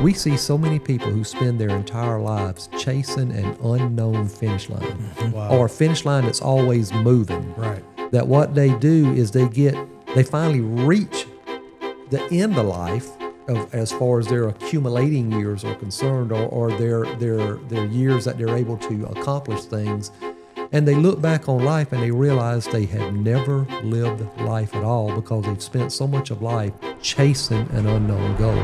We see so many people who spend their entire lives chasing an unknown finish line, or a finish line that's always moving. Right. That what they do is they finally reach the end of life as far as their accumulating years are concerned, or their years that they're able to accomplish things. And they look back on life and they realize they have never lived life at all because they've spent so much of life chasing an unknown goal.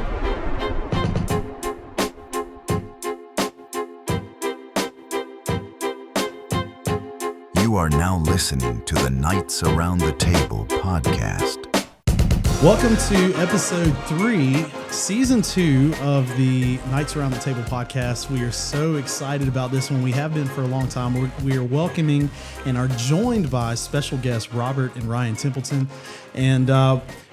You are now listening to the Knights Around the Table podcast. Welcome to episode 3, season 2 of the Knights Around the Table podcast. We are so excited about this one. We have been for a long time. We are welcoming and are joined by special guests Robert and Ryan Templeton. And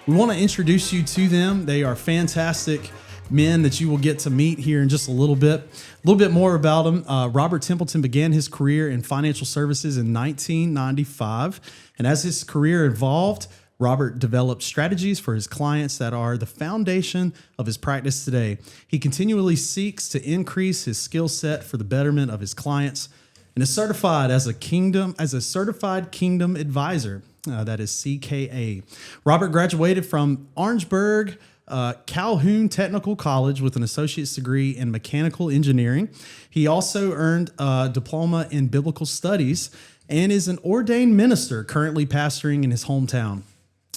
we want to introduce you to them. They are fantastic men that you will get to meet here in just a little bit. A little bit more about him. Robert Templeton began his career in financial services in 1995. And as his career evolved, Robert developed strategies for his clients that are the foundation of his practice today. He continually seeks to increase his skill set for the betterment of his clients and is certified as a certified kingdom advisor. That is CKA. Robert graduated from Orangeburg Calhoun Technical College with an associate's degree in mechanical engineering. He also earned a diploma in biblical studies and is an ordained minister currently pastoring in his hometown.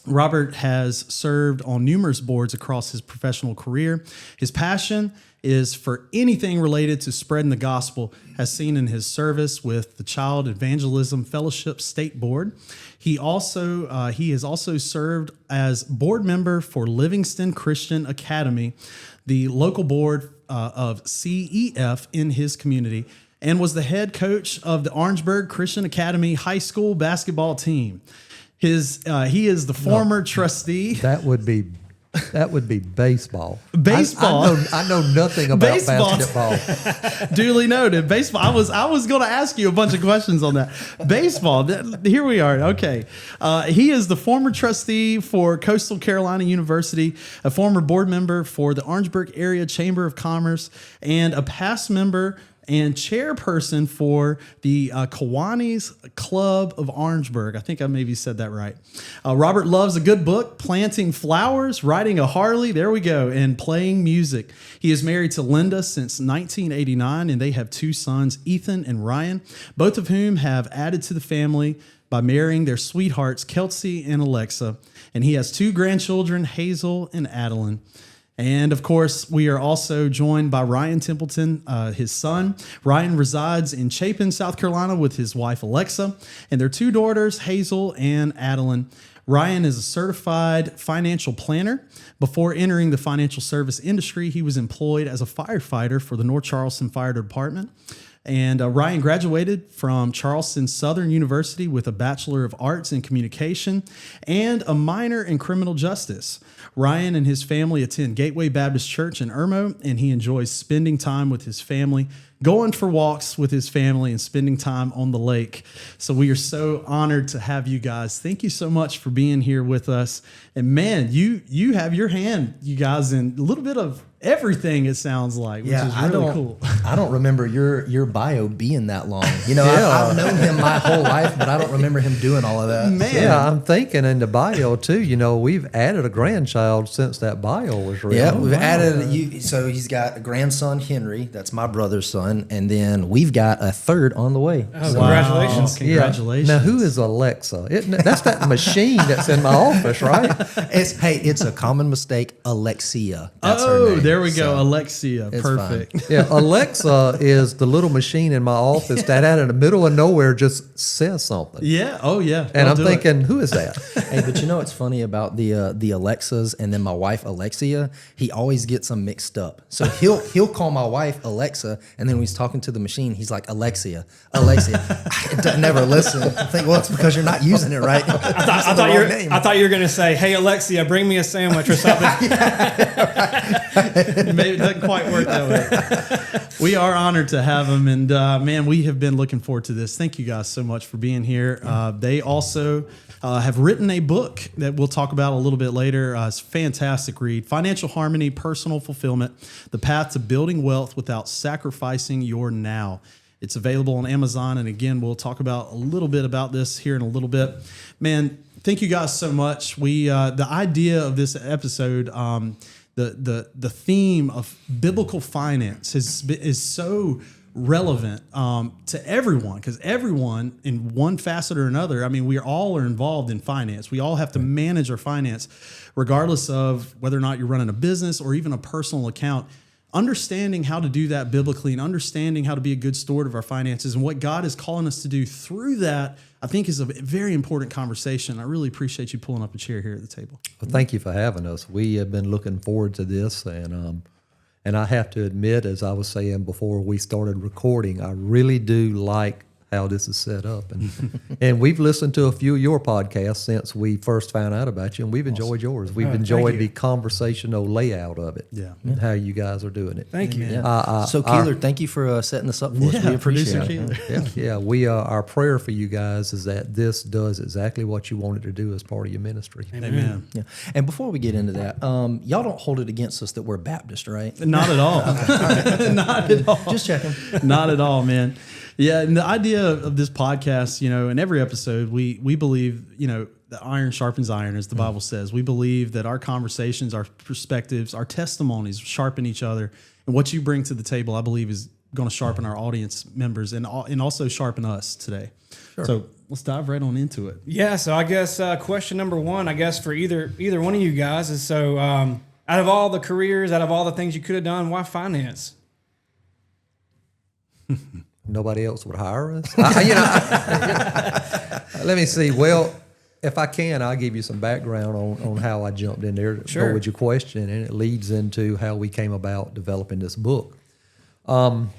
Robert has served on numerous boards across his professional career. His passion is for anything related to spreading the gospel, as seen in his service with the Child Evangelism Fellowship State Board. He has also served as board member for Livingston Christian Academy, the local board of CEF in his community, and was the head coach of the Orangeburg Christian Academy high school basketball team. He is the former trustee. That would be baseball. Baseball. I know nothing about Baseball. basketball. Duly noted. Baseball. I was going to ask you a bunch of questions on that. Baseball. Here we are. Okay. He is the former trustee for Coastal Carolina University, a former board member for the Orangeburg Area Chamber of Commerce, and a past member and chairperson for the Kiwanis Club of Orangeburg. I think I maybe said that right. Robert loves a good book, planting flowers, riding a Harley, there we go, and playing music. He is married to Linda since 1989, and they have 2 sons, Ethan and Ryan, both of whom have added to the family by marrying their sweethearts, Kelsey and Alexa. And he has 2 grandchildren, Hazel and Adeline. And of course, we are also joined by Ryan Templeton, his son. Ryan resides in Chapin, South Carolina with his wife, Alexa, and their 2 daughters, Hazel and Adeline. Ryan is a certified financial planner. Before entering the financial service industry, he was employed as a firefighter for the North Charleston Fire Department. And Ryan graduated from Charleston Southern University with a Bachelor of Arts in Communication and a minor in Criminal Justice. Ryan and his family attend Gateway Baptist Church in Irmo, and he enjoys spending time with his family, going for walks with his family, and spending time on the lake. So we are so honored to have you guys. Thank you so much for being here with us. And man, you have your hand, you guys, in a little bit of everything, it sounds like, which is really cool. I don't remember your bio being that long. You know, I've known him my whole life, but I don't remember him doing all of that. Man. Yeah, I'm thinking in the bio too, you know, we've added a grandchild since that bio was written. Yeah, we've added, so he's got a grandson, Henry, that's my brother's son, and then we've got a third on the way. Oh, so, congratulations. Wow. Congratulations. Yeah. Now, who is Alexa? That's that machine that's in my office, right? It's a common mistake, Alexia. That's her name. There we go, Alexia. Perfect. Yeah, Alexa is the little machine in my office that out in the middle of nowhere just says something. Yeah, oh yeah. And I'm thinking, who is that? Hey, but you know what's funny about the Alexas and then my wife Alexia? He always gets them mixed up. So he'll call my wife Alexa, and then when he's talking to the machine, he's like Alexia. I never listen. I think, well, it's because you're not using it right. I thought you were going to say, "Hey Alexia, bring me a sandwich" or something. Maybe it doesn't quite work that way. We are honored to have him, and man, we have been looking forward to this. Thank you guys so much for being here. They also have written a book that we'll talk about a little bit later. It's a fantastic read. Financial Harmony, Personal Fulfillment, The Path to Building Wealth Without Sacrificing Your Now. It's available on Amazon. And again, we'll talk about a little bit about this here in a little bit. Man, thank you guys so much. The idea of this episode, the theme of biblical finance is so relevant to everyone, because everyone in one facet or another, I mean, we all are involved in finance. We all have to manage our finance, regardless of whether or not you're running a business or even a personal account. Understanding how to do that biblically and understanding how to be a good steward of our finances and what God is calling us to do through that, I think is a very important conversation. I really appreciate you pulling up a chair here at the table. Well, thank you for having us. We have been looking forward to this, and I have to admit, as I was saying before we started recording, I really do like how this is set up. And we've listened to a few of your podcasts since we first found out about you, and we've enjoyed yours. We've enjoyed the conversational layout of it, and how you guys are doing it. Thank you. So Keeler, thank you for setting this up for us. We appreciate it. We our prayer for you guys is that this does exactly what you wanted to do as part of your ministry. Amen. Yeah. And before we get into that, y'all don't hold it against us that we're Baptist, right? Not at all. Not at all. Just checking. Not at all, man. Yeah, and the idea of this podcast, in every episode, we believe, that iron sharpens iron, as the Bible says. We believe that our conversations, our perspectives, our testimonies sharpen each other. And what you bring to the table, I believe, is going to sharpen our audience members and also sharpen us today. Sure. So let's dive right on into it. Yeah, so I guess question number one, I guess, for either one of you guys is, so out of all the careers, out of all the things you could have done, why finance? Nobody else would hire us. Let me see. Well, if I can, I'll give you some background on how I jumped in there to go with your question, and it leads into how we came about developing this book. When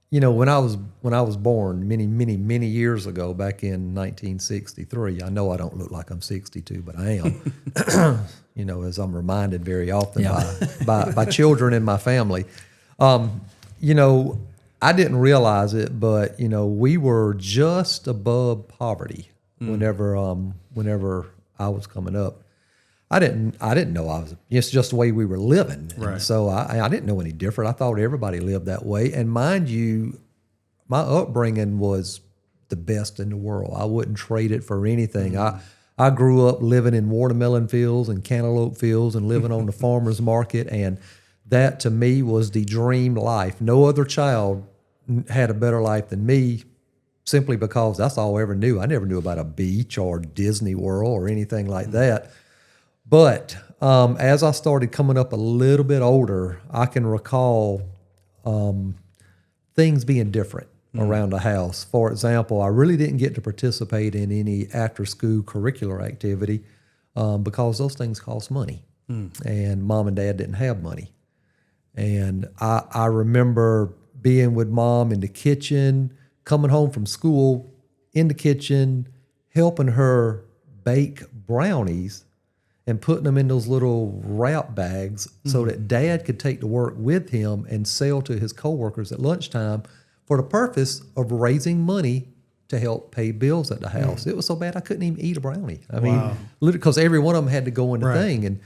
I was born many years ago, back in 1963. I know I don't look like I'm 62, but I am. As I'm reminded very often by children in my family. I didn't realize it, but we were just above poverty whenever I was coming up. I didn't know it's just the way we were living. Right. And so I didn't know any different. I thought everybody lived that way. And mind you, my upbringing was the best in the world. I wouldn't trade it for anything. I grew up living in watermelon fields and cantaloupe fields and living on the farmer's market, and that to me was the dream life. No other child had a better life than me, simply because that's all I ever knew. I never knew about a beach or Disney World or anything like that. But as I started coming up a little bit older, I can recall things being different around the house. For example, I really didn't get to participate in any after-school curricular activity because those things cost money, and Mom and Dad didn't have money. And I remember being with Mom in the kitchen, coming home from school, in the kitchen, helping her bake brownies and putting them in those little wrap bags so that Dad could take to work with him and sell to his coworkers at lunchtime for the purpose of raising money to help pay bills at the house. It was so bad I couldn't even eat a brownie. I mean, literally, because every one of them had to go in the thing.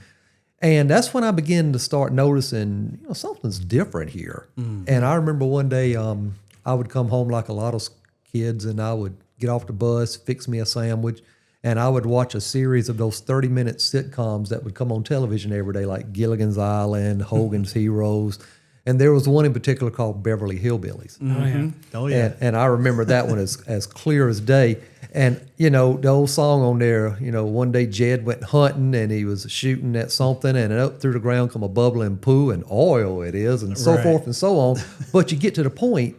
And that's when I began to start noticing, something's different here. And I remember one day I would come home like a lot of kids, and I would get off the bus, fix me a sandwich, and I would watch a series of those 30-minute sitcoms that would come on television every day, like Gilligan's Island, Hogan's Heroes. And there was one in particular called Beverly Hillbillies. Oh, yeah. And I remember that one as clear as day. And, the old song on there, one day Jed went hunting and he was shooting at something, and up through the ground come a bubbling poo, and oil it is, and so forth and so on. But you get to the point,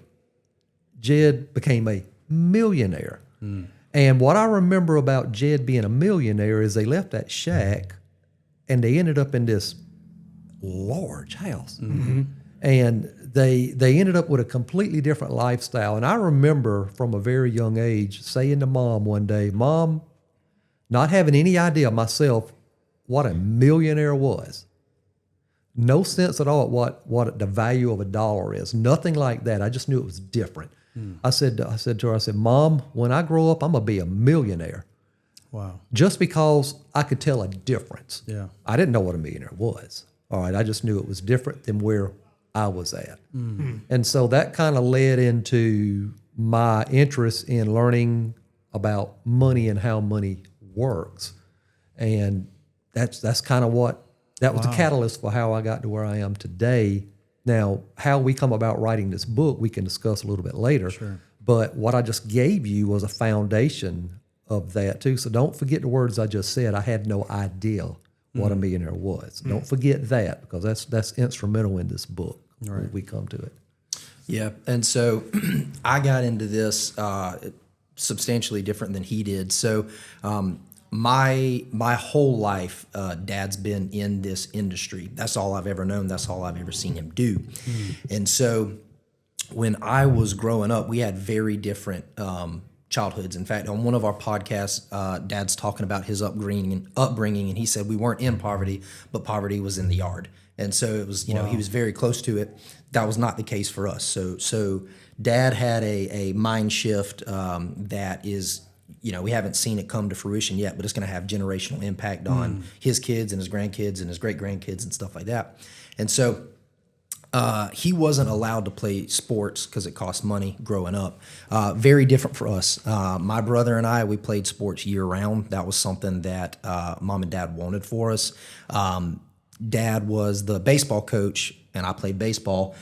Jed became a millionaire. And what I remember about Jed being a millionaire is they left that shack and they ended up in this large house. And they ended up with a completely different lifestyle. And I remember from a very young age saying to Mom one day, Mom, not having any idea myself what a millionaire was. No sense at all at what the value of a dollar is. Nothing like that. I just knew it was different. I said to her, Mom, when I grow up, I'm going to be a millionaire. Wow. Just because I could tell a difference. Yeah. I didn't know what a millionaire was. All right. I just knew it was different than where I was at. And so that kind of led into my interest in learning about money and how money works. And that's kind of what, that was the catalyst for how I got to where I am today. Now, how we come about writing this book, we can discuss a little bit later. Sure. But what I just gave you was a foundation of that too. So don't forget the words I just said. I had no idea what a millionaire was. Don't forget that, because that's instrumental in this book when we come to it. Yeah, and so I got into this substantially different than he did. So my whole life, Dad's been in this industry. That's all I've ever known. That's all I've ever seen him do. And so when I was growing up, we had very different childhoods. In fact, on one of our podcasts, Dad's talking about his upbringing, and he said we weren't in poverty, but poverty was in the yard. And so it was, he was very close to it. That was not the case for us. So Dad had a mind shift that is, we haven't seen it come to fruition yet, but it's going to have generational impact on his kids and his grandkids and his great grandkids and stuff like that. And so he wasn't allowed to play sports because it cost money growing up. Very different for us. My brother and I, we played sports year round. That was something that Mom and Dad wanted for us. Dad was the baseball coach, and I played baseball.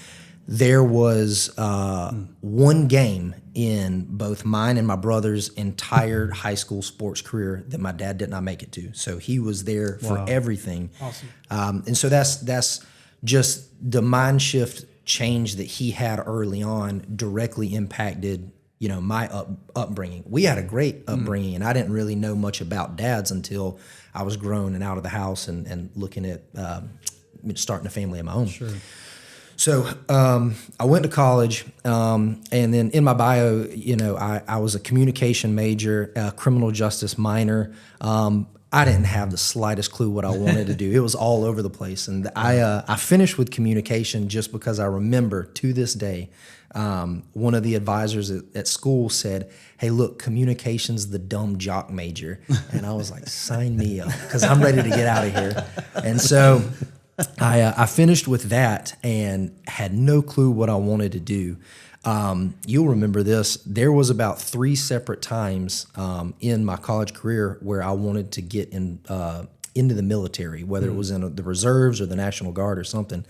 There was one game in both mine and my brother's entire high school sports career that my dad did not make it to. So he was there for everything. Awesome. And so that's just the mind shift change that he had early on directly impacted, my upbringing. We had a great upbringing, and I didn't really know much about Dad's until I was grown and out of the house and looking at starting a family of my own. Sure. So I went to college, and then in my bio, I was a communication major, a criminal justice minor. I didn't have the slightest clue what I wanted to do. It was all over the place. And I finished with communication just because I remember to this day, one of the advisors at school said, "Hey, look, communication's the dumb jock major." And I was like, sign me up, because I'm ready to get out of here. And so I finished with that and had no clue what I wanted to do. You'll remember this. There was about 3 separate times in my college career where I wanted to get into the military, whether it was in the reserves or the National Guard or something.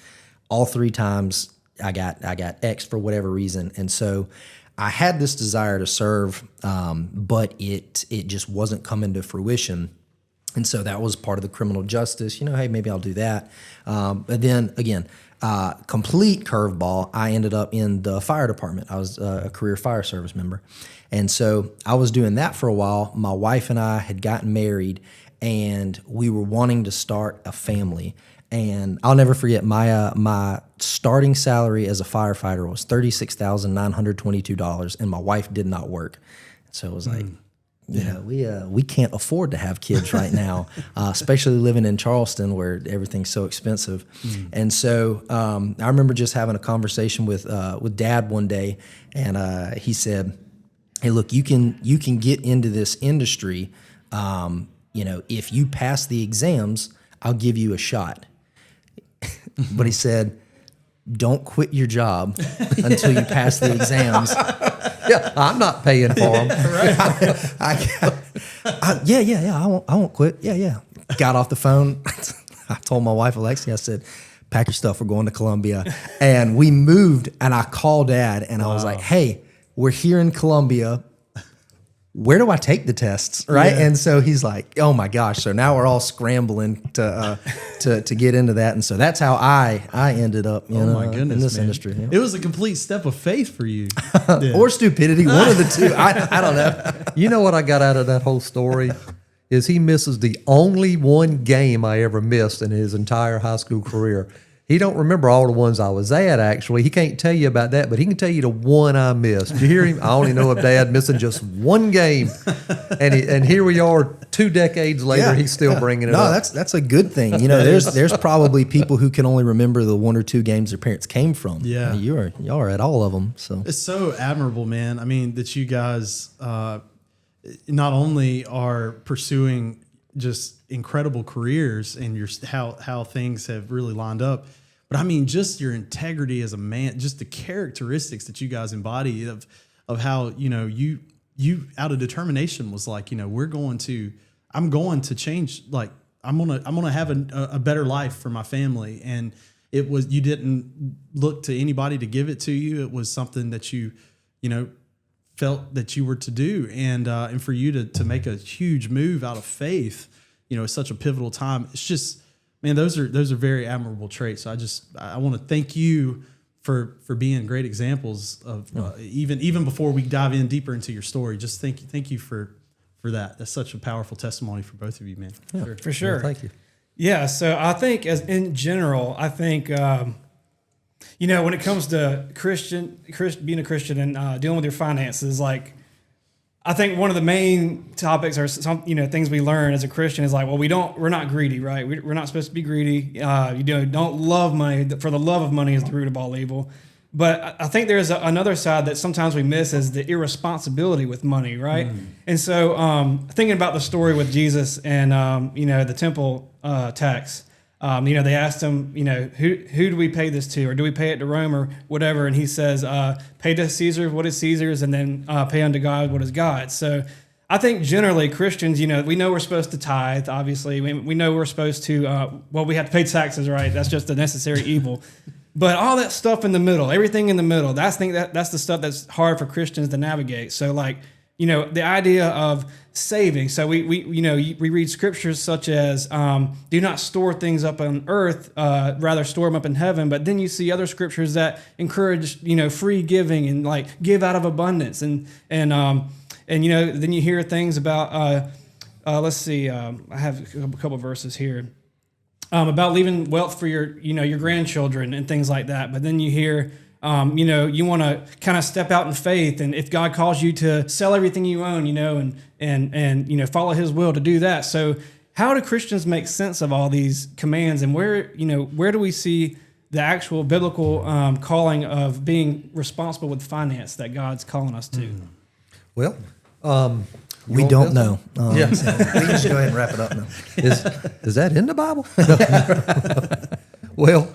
All 3 times I got X for whatever reason, and so I had this desire to serve, but it just wasn't coming to fruition. And so that was part of the criminal justice. Hey, maybe I'll do that. But then again, complete curveball, I ended up in the fire department. I was a career fire service member. And so I was doing that for a while. My wife and I had gotten married, and we were wanting to start a family. And I'll never forget, my starting salary as a firefighter was $36,922, and my wife did not work. So it was like, we can't afford to have kids right now, especially living in Charleston where everything's so expensive. And so I remember just having a conversation with Dad one day, and he said, "Hey, look, you can get into this industry. If you pass the exams, I'll give you a shot." But he said, "Don't quit your job until you pass the exams." Yeah, I'm not paying for them. I won't quit. Yeah. Got off the phone. I told my wife, Alexia, I said, "Pack your stuff. We're going to Columbia." And we moved, and I called Dad, and I was like, "Hey, we're here in Columbia. Where do I take the tests?" Right. Yeah. And so he's like, "Oh my gosh." So now we're all scrambling to get into that. And so that's how I ended up in this industry. Yeah. It was a complete step of faith for you. Or stupidity, one of the two. I don't know. You know what I got out of that whole story is he misses the only one game I ever missed in his entire high school career. He don't remember all the ones I was at, actually. He can't tell you about that, but he can tell you the one I missed. You hear him? I only know of Dad missing just one game. And here we are 2 decades later, he's still bringing it up. No, that's a good thing. There's probably people who can only remember the 1 or 2 games their parents came from. Yeah. Y'all are at all of them. So it's so admirable, man. I mean, that you guys not only are pursuing just incredible careers and how things have really lined up, but I mean, just your integrity as a man, just the characteristics that you guys embody of how, you out of determination was like, I'm going to change. Like I'm going to have a better life for my family. And you didn't look to anybody to give it to you. It was something that you felt that you were to do. And for you to make a huge move out of faith, it's such a pivotal time. It's just, man, those are very admirable traits. So I want to thank you for being great examples of even before we dive in deeper into your story. Just thank you for that. That's such a powerful testimony for both of you, man. Yeah, for sure. Well, thank you. Yeah. So I think in general, I think, when it comes to being a Christian and dealing with your finances, like, I think one of the main topics or some things we learn as a Christian is like, well, we're not greedy, right? We're not supposed to be greedy. Don't love money. For the love of money is the root of all evil. But I think there's another side that sometimes we miss is the irresponsibility with money, right? And so thinking about the story with Jesus and the temple tax. They asked him, who do we pay this to, or do we pay it to Rome or whatever? And he says, pay to Caesar what is Caesar's, and then pay unto God what is God's. So I think generally Christians, we know we're supposed to tithe, obviously. We know we're supposed to, we have to pay taxes, right? That's just a necessary evil. But all that stuff in the middle, everything in the middle, that's the stuff that's hard for Christians to navigate. So like, the idea of saving. So we read scriptures such as do not store things up on earth, rather store them up in heaven. But then you see other scriptures that encourage free giving and like give out of abundance. And then you hear things about let's see, I have a couple of verses here about leaving wealth for your grandchildren and things like that. But then you hear. You want to kind of step out in faith, and if God calls you to sell everything you own, and follow His will to do that. So, how do Christians make sense of all these commands, and where do we see the actual biblical calling of being responsible with finance that God's calling us to? Well, we don't know. Yeah. So we can just go ahead and wrap it up now. Is that in the Bible? Well,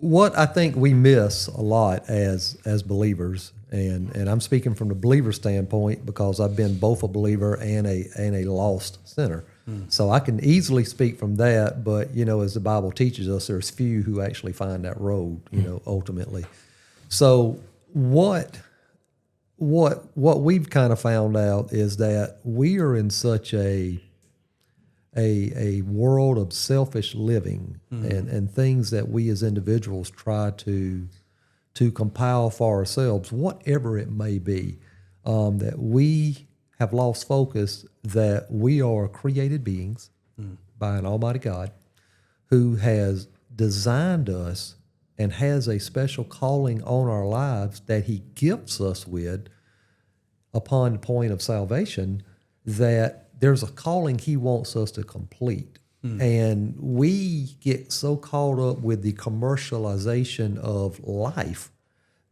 what I think we miss a lot as believers, and I'm speaking from the believer standpoint because I've been both a believer and a lost sinner. So I can easily speak from that, but as the Bible teaches us, there's few who actually find that road, ultimately. So what we've kind of found out is that we are in such a world of selfish living and things that we as individuals try to compile for ourselves, whatever it may be, that we have lost focus that we are created beings by an almighty God who has designed us and has a special calling on our lives that He gifts us with upon the point of salvation, that there's a calling He wants us to complete. And we get so caught up with the commercialization of life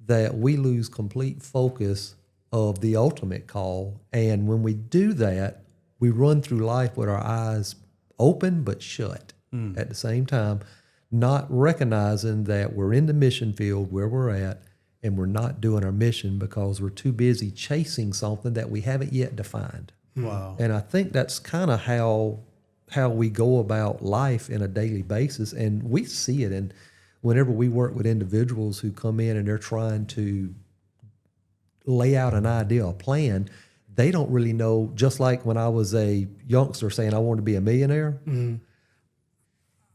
that we lose complete focus of the ultimate call. And when we do that, we run through life with our eyes open but shut at the same time, not recognizing that we're in the mission field where we're at and we're not doing our mission because we're too busy chasing something that we haven't yet defined. Wow. And I think that's kind of how we go about life in a daily basis. And we see it. And whenever we work with individuals who come in and they're trying to lay out an idea, a plan, they don't really know. Just like when I was a youngster saying I wanted to be a millionaire,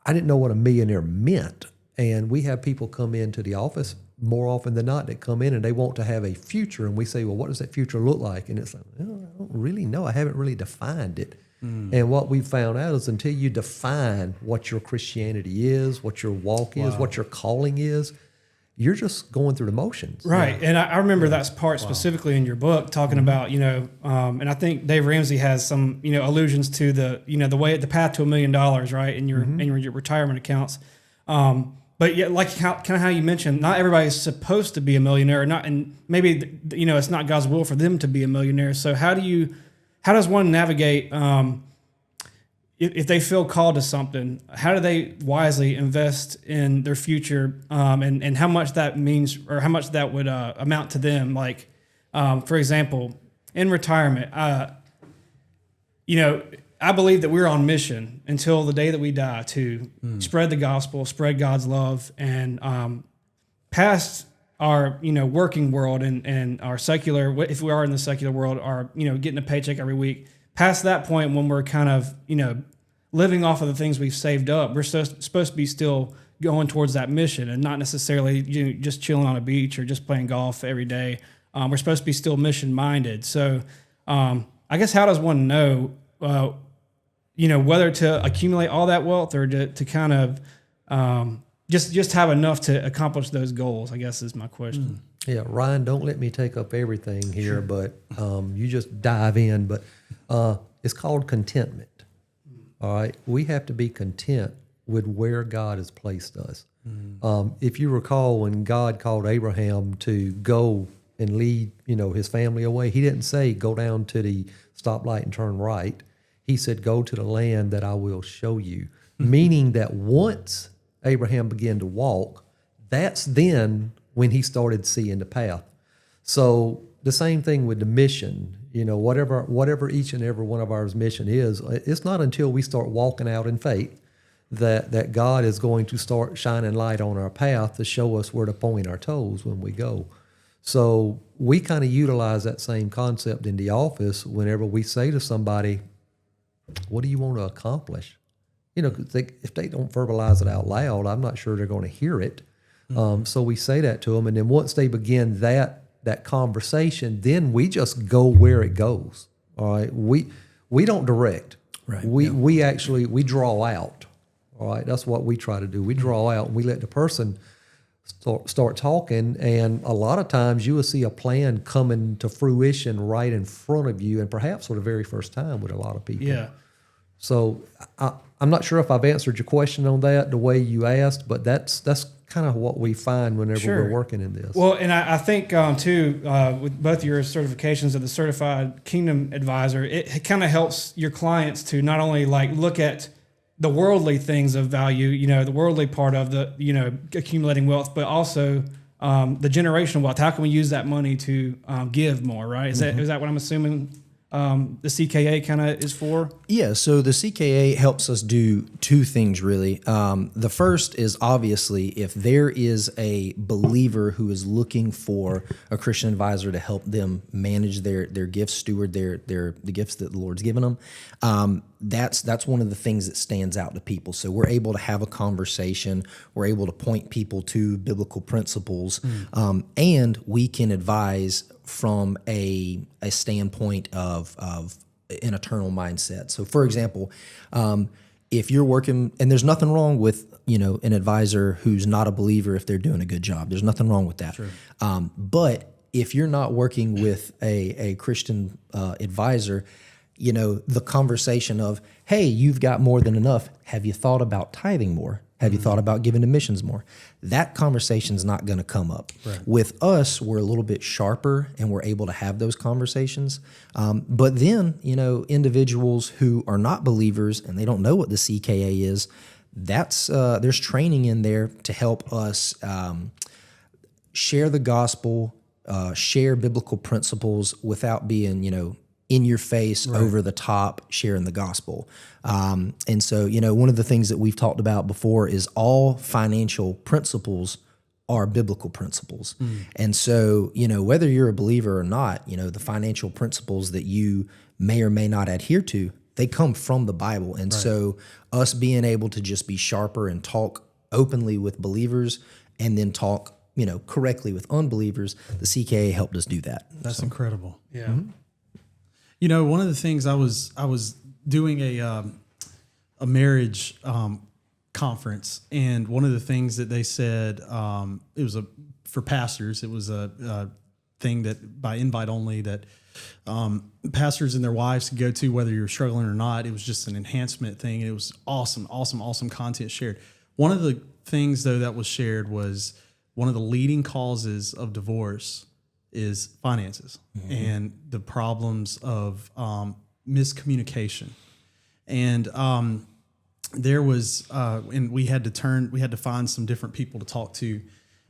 I didn't know what a millionaire meant. And we have people come into the office more often than not that come in and they want to have a future. And we say, well, what does that future look like? And it's like, well, I don't really know. I haven't really defined it. And what we found out is until you define what your Christianity is, what your walk is, what your calling is, you're just going through the motions. Right. And I remember that part specifically in your book talking about, and I think Dave Ramsey has some, allusions to the path to $1 million, right, in your retirement accounts. But But yeah, like kind of how you mentioned, not everybody's supposed to be a millionaire, or not, and maybe it's not God's will for them to be a millionaire. So how does one navigate if they feel called to something? How do they wisely invest in their future, and how much that means, or how much that would amount to them? Like, for example, in retirement, I believe that we're on mission until the day that we die to spread the gospel, spread God's love, and past our working world and our secular, if we are in the secular world, are getting a paycheck every week. Past that point, when we're kind of living off of the things we've saved up, we're supposed to be still going towards that mission, and not necessarily just chilling on a beach or just playing golf every day. We're supposed to be still mission minded. So I guess, how does one know whether to accumulate all that wealth, or to kind of just have enough to accomplish those goals, I guess, is my question. Yeah, Ryan, don't let me take up everything here, but you just dive in. But it's called contentment. All right, we have to be content with where God has placed us. If you recall, when God called Abraham to go and lead his family away, he didn't say go down to the stoplight and turn right. He said, go to the land that I will show you. Meaning that once Abraham began to walk, that's then when he started seeing the path. So the same thing with the mission, whatever each and every one of our mission is, it's not until we start walking out in faith that God is going to start shining light on our path to show us where to point our toes when we go. So we kind of utilize that same concept in the office whenever we say to somebody, what do you want to accomplish? If they don't verbalize it out loud, I'm not sure they're going to hear it. So we say that to them, and then once they begin that conversation, then we just go where it goes. All right, we don't direct. Right. We actually draw out. All right, that's what we try to do. We draw out, and we let the person start talking, and a lot of times you will see a plan coming to fruition right in front of you, and perhaps for the very first time with a lot of people. Yeah. So I'm not sure if I've answered your question on that the way you asked, but that's kind of what we find whenever we're working in this. Well, and I think too, with both your certifications of the Certified Kingdom Advisor, it kind of helps your clients to not only look at the worldly things of value, the worldly part of the, accumulating wealth, but also the generational wealth. How can we use that money to give more, right? Is that what I'm assuming the CKA kind of is for? Yeah, so the CKA helps us do two things, really. The first is, obviously, if there is a believer who is looking for a Christian advisor to help them manage their gifts, steward the gifts that the Lord's given them, that's one of the things that stands out to people. So we're able to have a conversation, we're able to point people to biblical principles, and we can advise from a standpoint of an eternal mindset. So, for example, if you're working, and there's nothing wrong with an advisor who's not a believer if they're doing a good job. There's nothing wrong with that. Sure. But if you're not working with a Christian advisor, the conversation of, hey, you've got more than enough. Have you thought about tithing more? Have you thought about giving to missions more? That conversation's not going to come up. Right. With us, we're a little bit sharper and we're able to have those conversations. But then, individuals who are not believers and they don't know what the CKA is, there's training in there to help us share the gospel, share biblical principles without being, in your face, right, over the top, sharing the gospel. And so, one of the things that we've talked about before is all financial principles are biblical principles. And so, whether you're a believer or not, the financial principles that you may or may not adhere to, they come from the Bible. And right, so us being able to just be sharper and talk openly with believers and then talk, correctly with unbelievers, the CKA helped us do that. That's incredible. Yeah. Mm-hmm. One of the things I was doing a marriage conference, and one of the things that they said, it was for pastors. It was a thing that by invite only that pastors and their wives could go to, whether you're struggling or not. It was just an enhancement thing. And it was awesome content shared. One of the things though that was shared was one of the leading causes of divorce is finances and the problems of miscommunication. And there was, and we had to find some different people to talk to,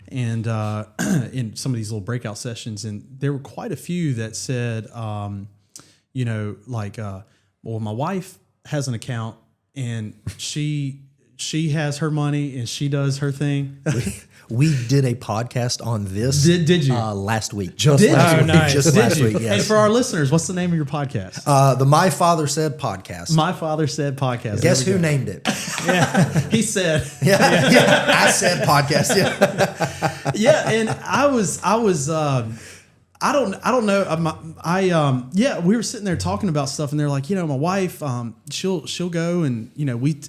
and in some of these little breakout sessions, and there were quite a few that said, well, my wife has an account and she has her money and she does her thing. We did a podcast on this. Did you? Last week. Just last week, yes. And for our listeners, what's the name of your podcast? The My Father Said podcast. My Father Said podcast. Guess who named it? He said. I said podcast. Yeah. Yeah, and I don't know. We were sitting there talking about stuff, and they're like, my wife, she'll go, and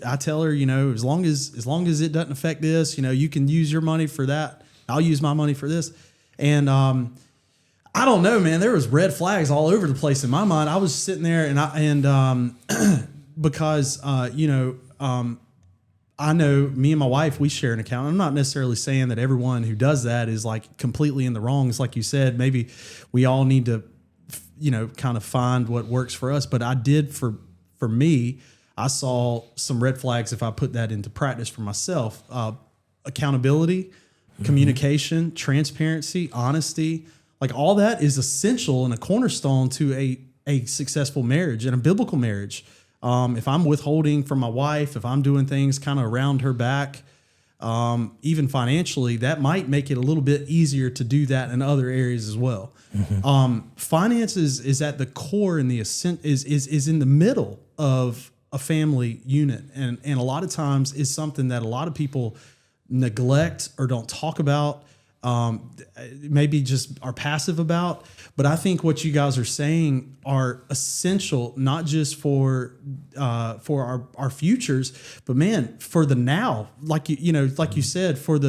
I tell her, as long as it doesn't affect this, you can use your money for that. I'll use my money for this, and I don't know, man. There was red flags all over the place in my mind. I was sitting there, and because I know me and my wife, we share an account. I'm not necessarily saying that everyone who does that is like completely in the wrong. It's like you said, maybe we all need to, kind of find what works for us. But I did for me, I saw some red flags if I put that into practice for myself. Accountability, communication, transparency, honesty, like all that is essential and a cornerstone to a successful marriage and a biblical marriage. If I'm withholding from my wife, if I'm doing things kind of around her back, even financially, that might make it a little bit easier to do that in other areas as well. Finances is at the core and is in the middle of a family unit, and a lot of times is something that a lot of people neglect or don't talk about. Maybe just are passive about. But I think what you guys are saying are essential, not just for our futures, but man, for the now. Like you said, for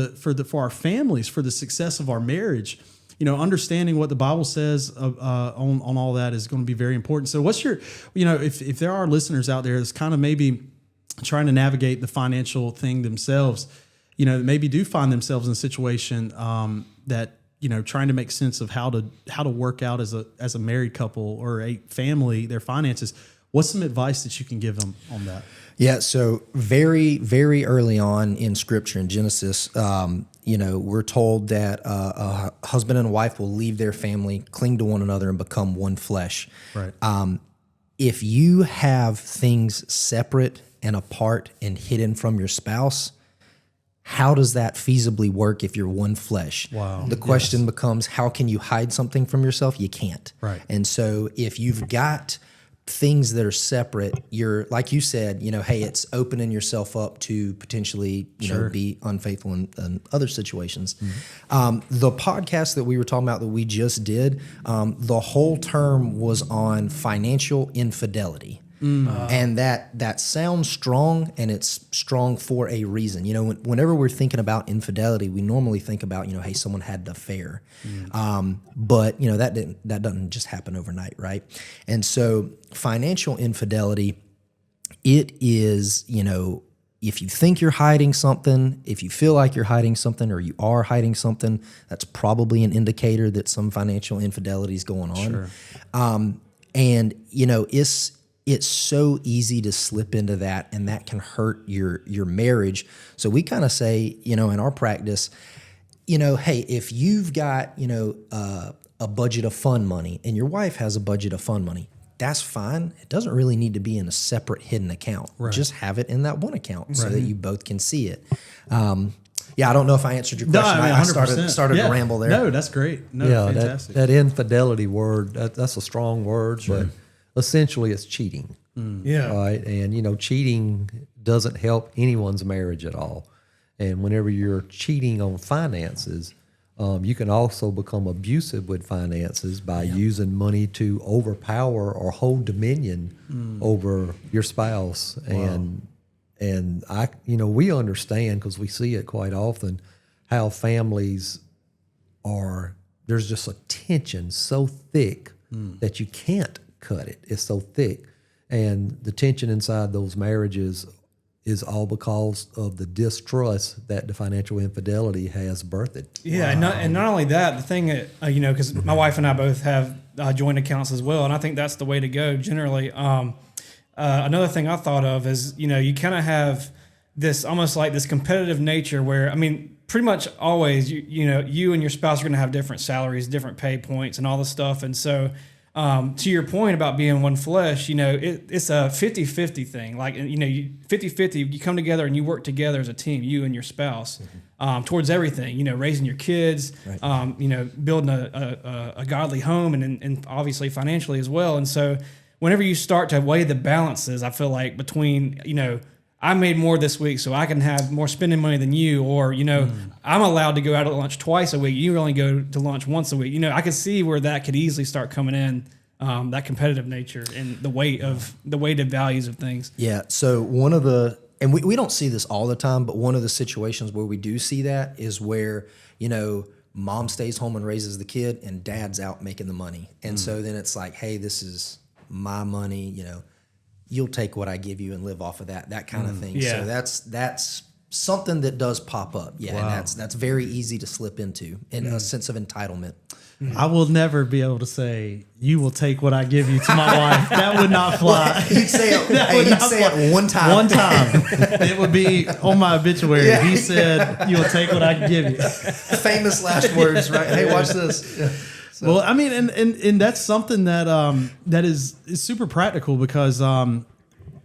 our families, for the success of our marriage. Understanding what the Bible says on all that is going to be very important. So, what's your, if there are listeners out there that's kind of maybe trying to navigate the financial thing themselves, maybe do find themselves in a situation that trying to make sense of how to work out as a married couple or a family their finances. What's some advice that you can give them on that? Yeah, so very, very early on in Scripture in Genesis, we're told that a husband and a wife will leave their family, cling to one another, and become one flesh. Right. If you have things separate and apart and hidden from your spouse, how does that feasibly work if you're one flesh? Wow. The question becomes, how can you hide something from yourself? You can't. Right. And so if you've got things that are separate, you're, like you said, hey, it's opening yourself up to potentially, be unfaithful in other situations. The podcast that we were talking about that we just did, the whole term was on financial infidelity. And that sounds strong, and it's strong for a reason. Whenever we're thinking about infidelity, we normally think about, hey, someone had an affair. But that doesn't just happen overnight, right? And so financial infidelity, it is, if you think you're hiding something, if you feel like you're hiding something, or you are hiding something, that's probably an indicator that some financial infidelity is going on. Sure. And it's so easy to slip into that, and that can hurt your marriage. So we kind of say, in our practice, hey, if you've got, a budget of fund money and your wife has a budget of fund money, that's fine. It doesn't really need to be in a separate hidden account. Right. Just have it in that one account so that you both can see it. I don't know if I answered your question. No, I started to ramble there. No, that's great. No, Yeah, fantastic. that infidelity word, that's a strong word, but essentially it's cheating. Yeah. Right. And, cheating doesn't help anyone's marriage at all. And whenever you're cheating on finances, you can also become abusive with finances by using money to overpower or hold dominion over your spouse. Wow. And we understand, because we see it quite often, how families there's just a tension so thick that you can't cut it. It's so thick. And the tension inside those marriages is all because of the distrust that the financial infidelity has birthed. Yeah, and not only that, the thing that because my wife and I both have joint accounts as well, and I think that's the way to go generally. Another thing I thought of is you kind of have this almost like this competitive nature where pretty much always you and your spouse are going to have different salaries, different pay points, and all this stuff, and so. To your point about being one flesh, it's a 50-50 thing. Like, 50-50, you come together and you work together as a team, you and your spouse, towards everything, raising your kids, right. Building a godly home and obviously financially as well. And so whenever you start to weigh the balances, I feel like between, I made more this week, so I can have more spending money than you, or I'm allowed to go out at lunch twice a week. You only go to lunch once a week. I could see where that could easily start coming in, that competitive nature and the weighted values of things. Yeah. So one of the, and we don't see this all the time, but one of the situations where we do see that is where mom stays home and raises the kid, and dad's out making the money, and so then it's like, hey, this is my money, you'll take what I give you and live off of that kind of thing. Yeah. So that's something that does pop up. Yeah. Wow. And that's very easy to slip into in a sense of entitlement. I will never be able to say, you will take what I give you to my wife. That would not fly. Well, you'd say it one time. One time. It would be on my obituary. Yeah. He said, you will take what I can give you. Famous last words, right? Hey, watch this. Yeah. So. Well, and that's something that that is super practical because, I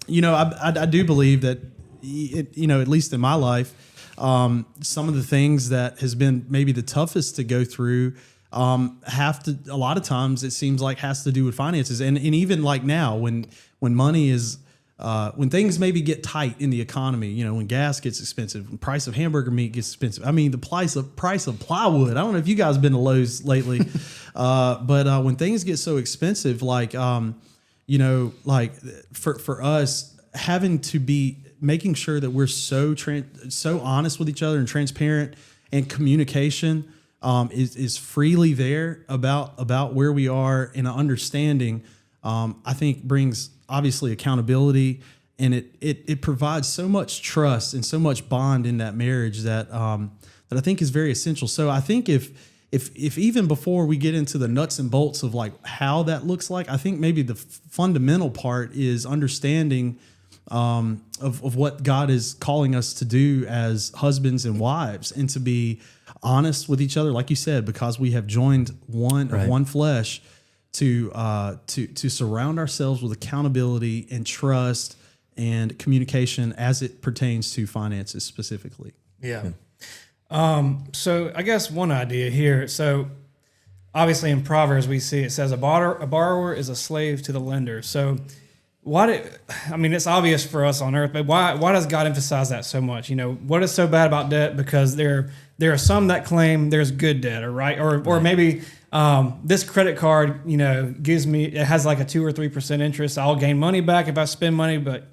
do believe that, at least in my life, some of the things that has been maybe the toughest to go through have to, a lot of times it seems like has to do with finances. And even like now when money is, when things maybe get tight in the economy, when gas gets expensive, when price of hamburger meat gets expensive. The price of plywood. I don't know if you guys have been to Lowe's lately, but when things get so expensive, like, like for us having to be making sure that we're so honest with each other and transparent, and communication is freely there about where we are, and an understanding, I think brings obviously accountability, and it provides so much trust and so much bond in that marriage that I think is very essential. So I think if even before we get into the nuts and bolts of like how that looks like, I think maybe the fundamental part is understanding of what God is calling us to do as husbands and wives, and to be honest with each other, like you said, because we have joined one flesh, to surround ourselves with accountability and trust and communication as it pertains to finances specifically. Yeah. So I guess one idea here. So obviously in Proverbs we see it says a borrower is a slave to the lender. So it's obvious for us on earth, but why does God emphasize that so much? What is so bad about debt? Because there are some that claim there's good debt, or maybe this credit card, it has like a 2 or 3% interest. I'll gain money back if I spend money, but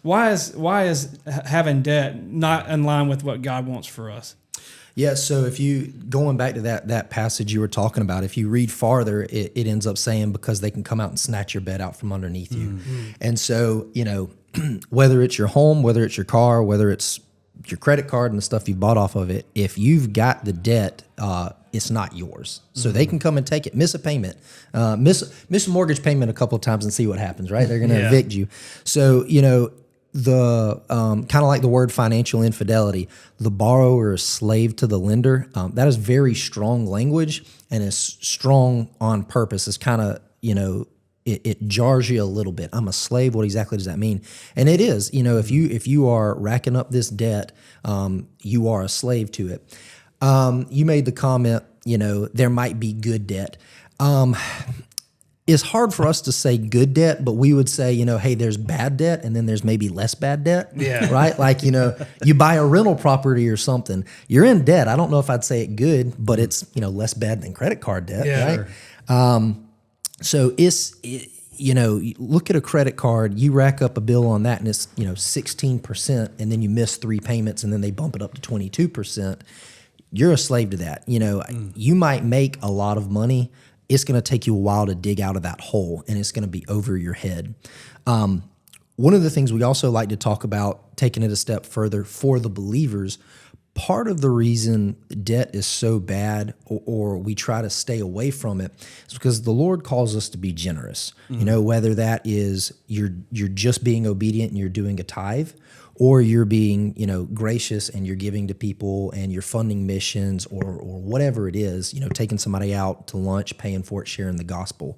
why is having debt not in line with what God wants for us? Yeah, so if you, going back to that passage you were talking about, if you read farther, it ends up saying because they can come out and snatch your bed out from underneath you. Mm-hmm. And so, whether it's your home, whether it's your car, whether it's your credit card and the stuff you bought off of it, if you've got the debt, it's not yours. So they can come and take it, miss a payment, miss a mortgage payment a couple of times and see what happens, right? They're going to evict you. So, the kind of like the word financial infidelity, the borrower is slave to the lender. That is very strong language, and is strong on purpose. It's kind of, it jars you a little bit. I'm a slave. What exactly does that mean? And it is, if you are racking up this debt, you are a slave to it. You made the comment, there might be good debt. It's hard for us to say good debt, but we would say, hey, there's bad debt, and then there's maybe less bad debt. Yeah. Right? Like, you buy a rental property or something, you're in debt. I don't know if I'd say it good, but it's, less bad than credit card debt. Yeah, right? Sure. So you look at a credit card, you rack up a bill on that, and it's, 16%, and then you miss 3 payments, and then they bump it up to 22%. You're a slave to that. You might make a lot of money. It's going to take you a while to dig out of that hole, and it's going to be over your head. One of the things we also like to talk about, taking it a step further for the believers, part of the reason debt is so bad or we try to stay away from it is because the Lord calls us to be generous. You know, whether that is you're just being obedient and you're doing a tithe, or you're being, you know, gracious and you're giving to people and you're funding missions or whatever it is, you know, taking somebody out to lunch, paying for it, sharing the gospel.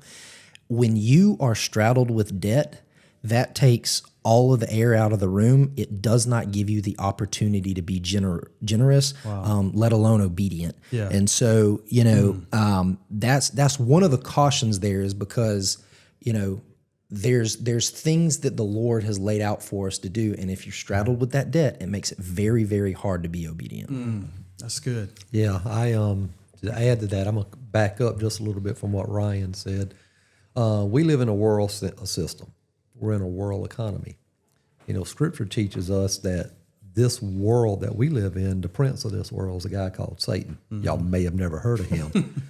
When you are straddled with debt, that takes all of the air out of the room. It does not give you the opportunity to be generous, let alone obedient. Yeah. And so, you know, that's one of the cautions there, is because, you know, there's things that the Lord has laid out for us to do. And if you're straddled with that debt, it makes it very, very hard to be obedient. That's good. Yeah, to add to that, I'm going to back up just a little bit from what Ryan said. We live in a world system. We're in a world economy. You know, Scripture teaches us that this world that we live in, the prince of this world is a guy called Satan. Y'all may have never heard of him.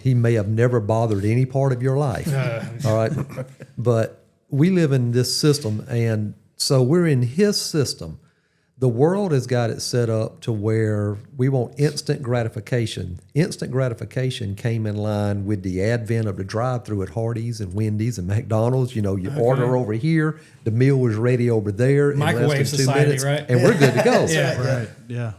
He may have never bothered any part of your life. All right. But we live in this system, and so we're in his system. The world has got it set up to where we want instant gratification. Instant gratification came in line with the advent of the drive-through at Hardee's and Wendy's and McDonald's. You know, you order over here, the meal was ready over there in Microwave less than 2 society, minutes, right? and we're good to go. Right. Yeah.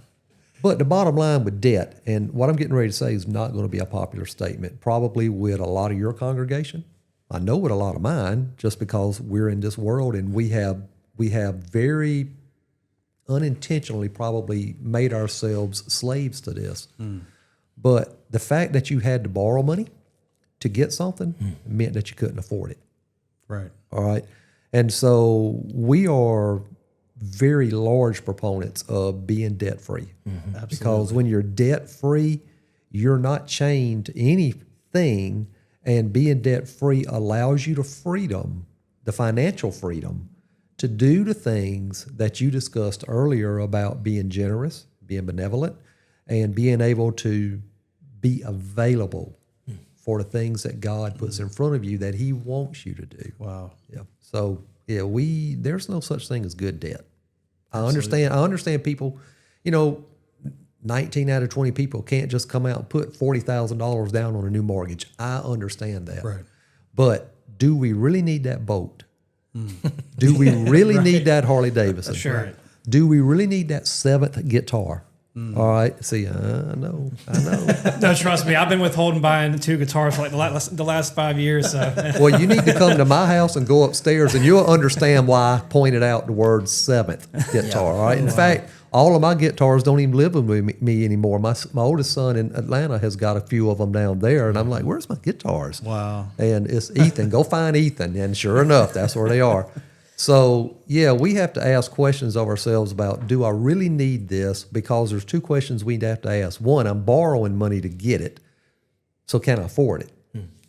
But the bottom line with debt, and what I'm getting ready to say is not going to be a popular statement, probably with a lot of your congregation. I know with a lot of mine, just because we're in this world and we have very unintentionally probably made ourselves slaves to this. But the fact that you had to borrow money to get something meant that you couldn't afford it. Right. All right. And so we are very large proponents of being debt free. Because when you're debt free, you're not chained to anything, and being debt free allows you the freedom, the financial freedom, to do the things that you discussed earlier about being generous, being benevolent, and being able to be available for the things that God puts in front of you that he wants you to do. Wow. Yeah. So yeah, there's no such thing as good debt. I understand people, you know, 19 out of 20 people can't just come out and put $40,000 down on a new mortgage. I understand that. Right. But do we really need that boat? Do we really need that Harley Davidson? Sure. Do we really need that 7th guitar? All right. See, I know. No, trust me. I've been withholding buying 2 guitars for like the last 5 years. So. Well, you need to come to my house and go upstairs, and you'll understand why I pointed out the word 7th guitar. All right. In fact, all of my guitars don't even live with me anymore. My oldest son in Atlanta has got a few of them down there, and I'm like, "Where's my guitars?" Wow. And it's Ethan. Go find Ethan, and sure enough, that's where they are. So, yeah, we have to ask questions of ourselves about, do I really need this? Because there's 2 questions we'd have to ask. 1, I'm borrowing money to get it, so can I afford it?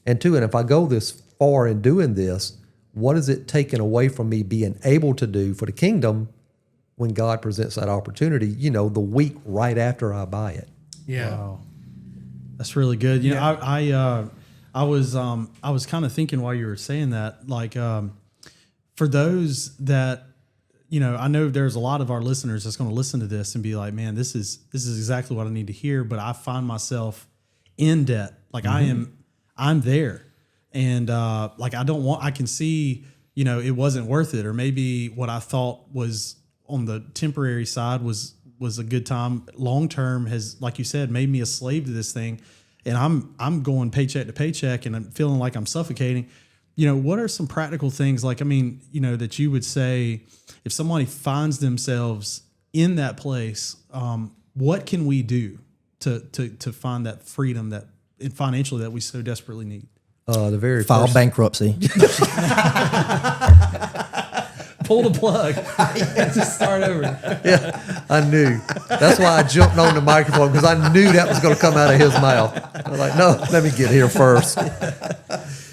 And 2, and if I go this far in doing this, what is it taking away from me being able to do for the kingdom when God presents that opportunity, you know, the week right after I buy it? Yeah. Wow. That's really good. You know, I was kind of thinking while you were saying that, like, for those that, you know, I know there's a lot of our listeners that's going to listen to this and be like, man, this is exactly what I need to hear. But I find myself in debt. Like I'm there. And like, I can see, you know, it wasn't worth it. Or maybe what I thought was on the temporary side was a good time. Long-term has, like you said, made me a slave to this thing. And I'm going paycheck to paycheck and I'm feeling like I'm suffocating. You know, what are some practical things, like, I mean, you know, that you would say if somebody finds themselves in that place, what can we do to find that freedom that financially that we so desperately need? The very File first, bankruptcy. Pull the plug. Just start over. Yeah, I knew. That's why I jumped on the microphone, because I knew that was going to come out of his mouth. I was like, no, let me get here first.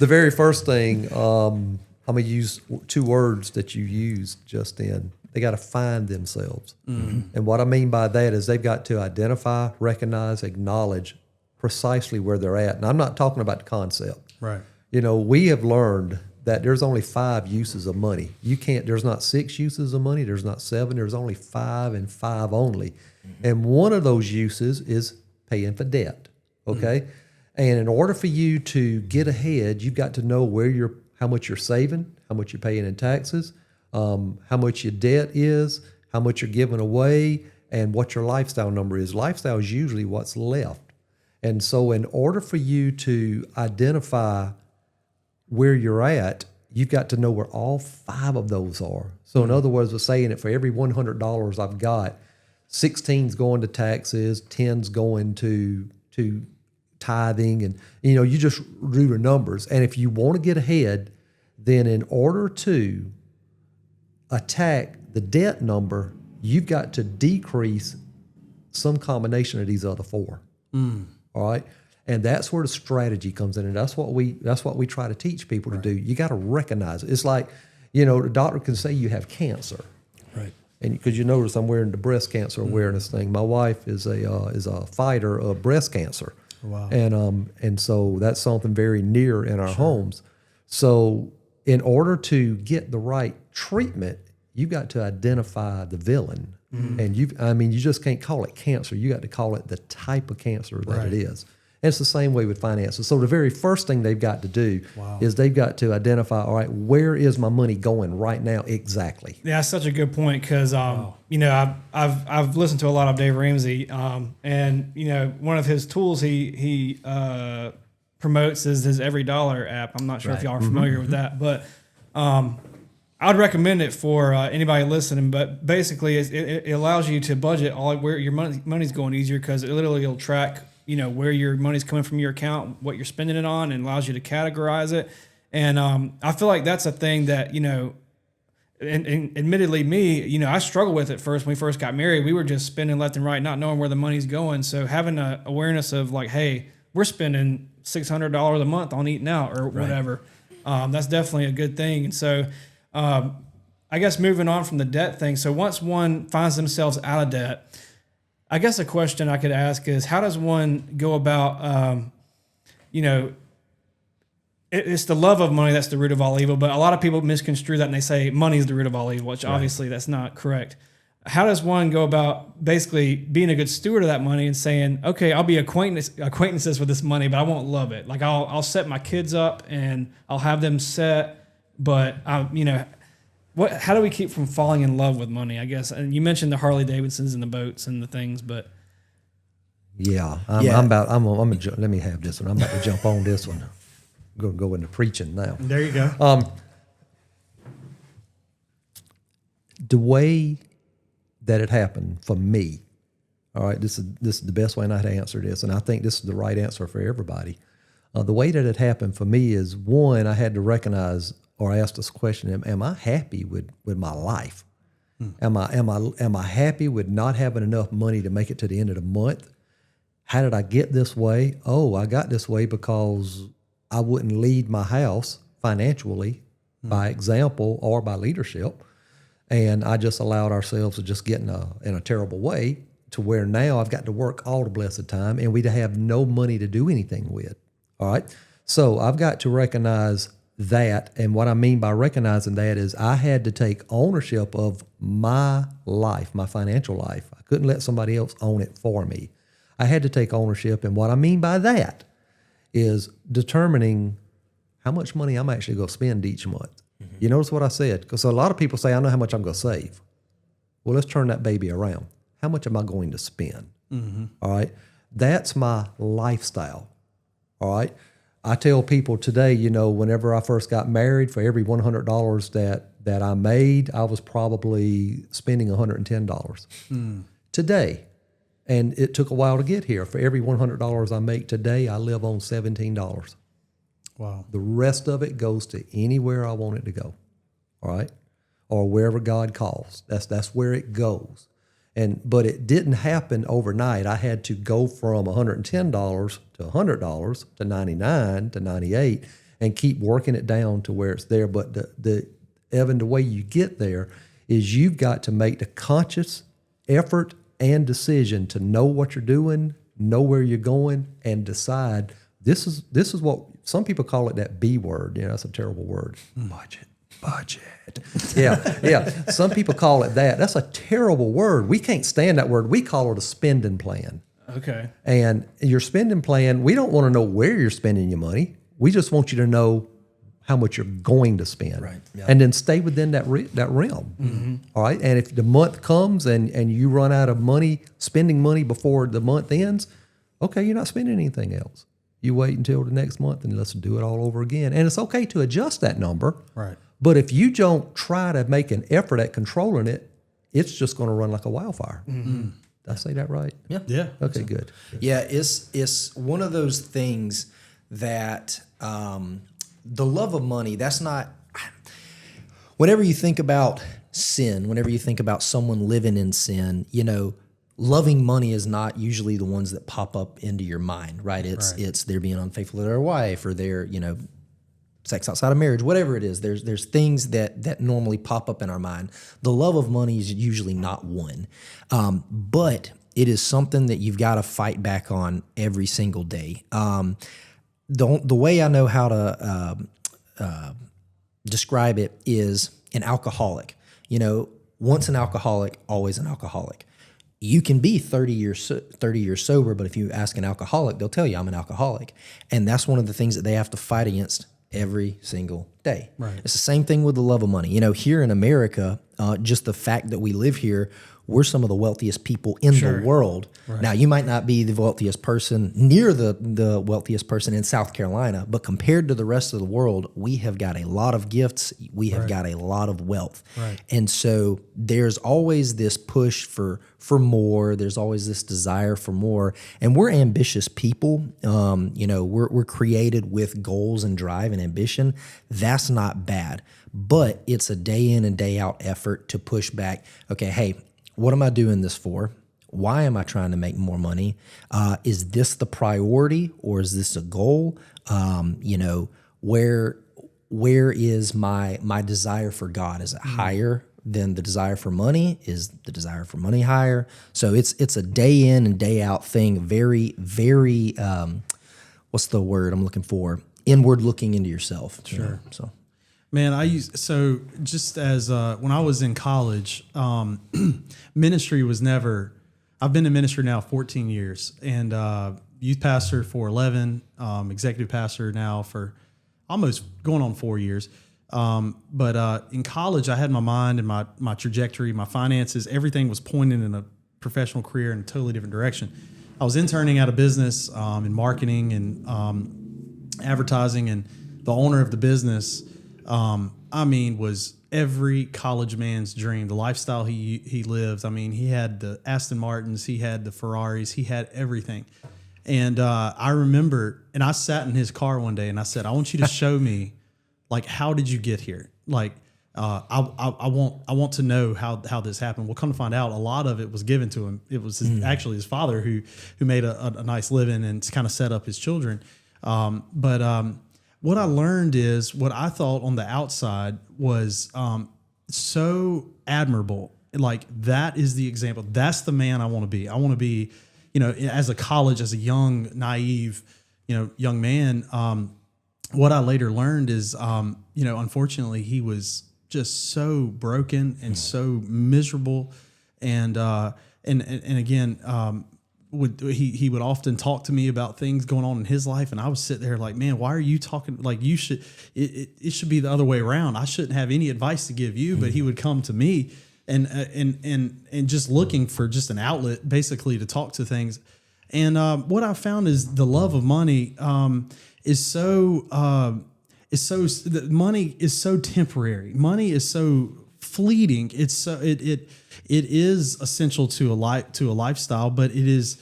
The very first thing, I'm going to use 2 words that you used just then. They got to find themselves. And what I mean by that is they've got to identify, recognize, acknowledge precisely where they're at. And I'm not talking about the concept. Right. You know, we have learned that there's only 5 uses of money. There's not 6 uses of money. There's not 7. There's only 5 and 5 only. And one of those uses is paying for debt. Okay. And in order for you to get ahead, you've got to know how much you're saving, how much you're paying in taxes, how much your debt is, how much you're giving away, and what your lifestyle number is. Lifestyle is usually what's left. And so in order for you to identify where you're at, you've got to know where all 5 of those are. So in other words, we're saying that for every $100 I've got, 16's going to taxes, 10's going to tithing, and you just do the numbers. And if you want to get ahead, then in order to attack the debt number, you've got to decrease some combination of these other 4. All right. And that's where the strategy comes in. And that's what we try to teach people to do. You got to recognize it. It's like, the doctor can say you have cancer. Right. And because you notice I'm wearing the breast cancer awareness thing. My wife is a fighter of breast cancer. Wow. And so that's something very near in our homes. So in order to get the right treatment, you got to identify the villain. And you just can't call it cancer. You got to call it the type of cancer that it is. And it's the same way with finances. So the very first thing they've got to do is they've got to identify, all right, where is my money going right now exactly? Yeah, that's such a good point because, I've listened to a lot of Dave Ramsey, and, one of his tools he promotes is his Every Dollar app. I'm not sure if y'all are familiar with that, but I'd recommend it for anybody listening. But basically, it allows you to budget where your money's going easier because it literally will track where your money's coming from your account, what you're spending it on, and allows you to categorize it. And I feel like that's a thing that, and admittedly me, I struggled with it first when we first got married. We were just spending left and right, not knowing where the money's going. So having an awareness of like, hey, we're spending $600 a month on eating out or whatever. That's definitely a good thing. And so I guess moving on from the debt thing. So once one finds themselves out of debt, I guess a question I could ask is, how does one go about, it's the love of money that's the root of all evil, but a lot of people misconstrue that and they say money is the root of all evil, which obviously that's not correct. How does one go about basically being a good steward of that money and saying, okay, I'll be acquaintances with this money, but I won't love it. Like I'll set my kids up and I'll have them set, but how do we keep from falling in love with money, I guess? And you mentioned the Harley Davidsons and the boats and the things, but let me have this one. I'm about to jump on this one. I'm going to go into preaching now. There you go. The way that it happened for me, all right, this is the best way I know how to answer this, and I think this is the right answer for everybody. The way that it happened for me is, one, I had to recognize or ask this question: Am I happy with my life? Am I happy with not having enough money to make it to the end of the month? How did I get this way? Oh, I got this way because I wouldn't lead my house financially by example or by leadership. And I just allowed ourselves to just get in a terrible way to where now I've got to work all the blessed time and we'd have no money to do anything with. All right. So I've got to recognize that. And what I mean by recognizing that is I had to take ownership of my life, my financial life. I couldn't let somebody else own it for me. I had to take ownership. And what I mean by that is determining how much money I'm actually going to spend each month. Mm-hmm. You notice what I said? Because a lot of people say, I know how much I'm going to save. Well, let's turn that baby around. How much am I going to spend? Mm-hmm. All right. That's my lifestyle. All right. I tell people today, whenever I first got married, for every $100 that I made, I was probably spending $110. Today, and it took a while to get here, for every $100 I make today, I live on $17. Wow. The rest of it goes to anywhere I want it to go. All right. Or wherever God calls. That's where it goes. But it didn't happen overnight. I had to go from $110 to $100 to $99 to $98 and keep working it down to where it's there. But Evan, the way you get there is you've got to make the conscious effort and decision to know what you're doing, know where you're going, and decide this is what some people call it that B word. That's a terrible word. Budget. Yeah. Some people call it that. That's a terrible word. We can't stand that word. We call it a spending plan. Okay. And your spending plan, we don't want to know where you're spending your money. We just want you to know how much you're going to spend. Right. Yeah. And then stay within that realm. Mm-hmm. All right. And if the month comes and you run out of money, spending money before the month ends, okay, you're not spending anything else. You wait until the next month and let's do it all over again. And it's okay to adjust that number. Right. But if you don't try to make an effort at controlling it, it's just going to run like a wildfire. Mm-hmm. Did I say that right? Yeah. Yeah. Okay, good. Yeah, it's one of those things that the love of money, that's not, whenever you think about sin, whenever you think about someone living in sin, loving money is not usually the ones that pop up into your mind, right? It's they're being unfaithful to their wife, or they're, sex outside of marriage, whatever it is. There's things that normally pop up in our mind. The love of money is usually not one, but it is something that you've got to fight back on every single day. The way I know how to describe it is an alcoholic. Once an alcoholic, always an alcoholic. You can be 30 years sober, but if you ask an alcoholic, they'll tell you I'm an alcoholic. And that's one of the things that they have to fight against every single day. Right. It's the same thing with the love of money. Here in America, just the fact that we live here, we're some of the wealthiest people in the world. Right. Now, you might not be the wealthiest person near the wealthiest person in South Carolina, but compared to the rest of the world, we have got a lot of gifts. We have got a lot of wealth. Right. And so there's always this push for more. There's always this desire for more. And we're ambitious people. We're created with goals and drive and ambition. That's not bad. But it's a day in and day out effort to push back. Okay, hey, what am I doing this for? Why am I trying to make more money? Is this the priority, or is this a goal? Where is my desire for God? Is it higher than the desire for money? Is the desire for money higher? So it's a day in and day out thing. Very, very, what's the word I'm looking for? Inward looking into yourself. Sure. So. Man, just as when I was in college, ministry was never. I've been in ministry now 14 years, and youth pastor for 11, executive pastor now for almost going on 4 years. But in college, I had my mind and my trajectory, my finances, everything was pointing in a professional career in a totally different direction. I was interning at a business in marketing and advertising, and the owner of the business. Was every college man's dream, the lifestyle he lived. He had the Aston Martins, he had the Ferraris, he had everything. And I remember, and I sat in his car one day and I said, I want you to show me, how did you get here? I want to know how this happened. Well, come to find out, a lot of it was given to him. It was actually his father who made a nice living and kind of set up his children. What I learned is what I thought on the outside was so admirable. That is the example. That's the man I want to be. I want to be, as a young, naive, young man. What I later learned is, unfortunately, he was just so broken and so miserable, and again. He would often talk to me about things going on in his life, and I would sit there like, man, why are you talking? You should. It should be the other way around. I shouldn't have any advice to give you, but he would come to me and just looking for just an outlet, basically, to talk to things. And what I found is the love of money money is so temporary. Money is so fleeting. It is essential to a lifestyle, but it is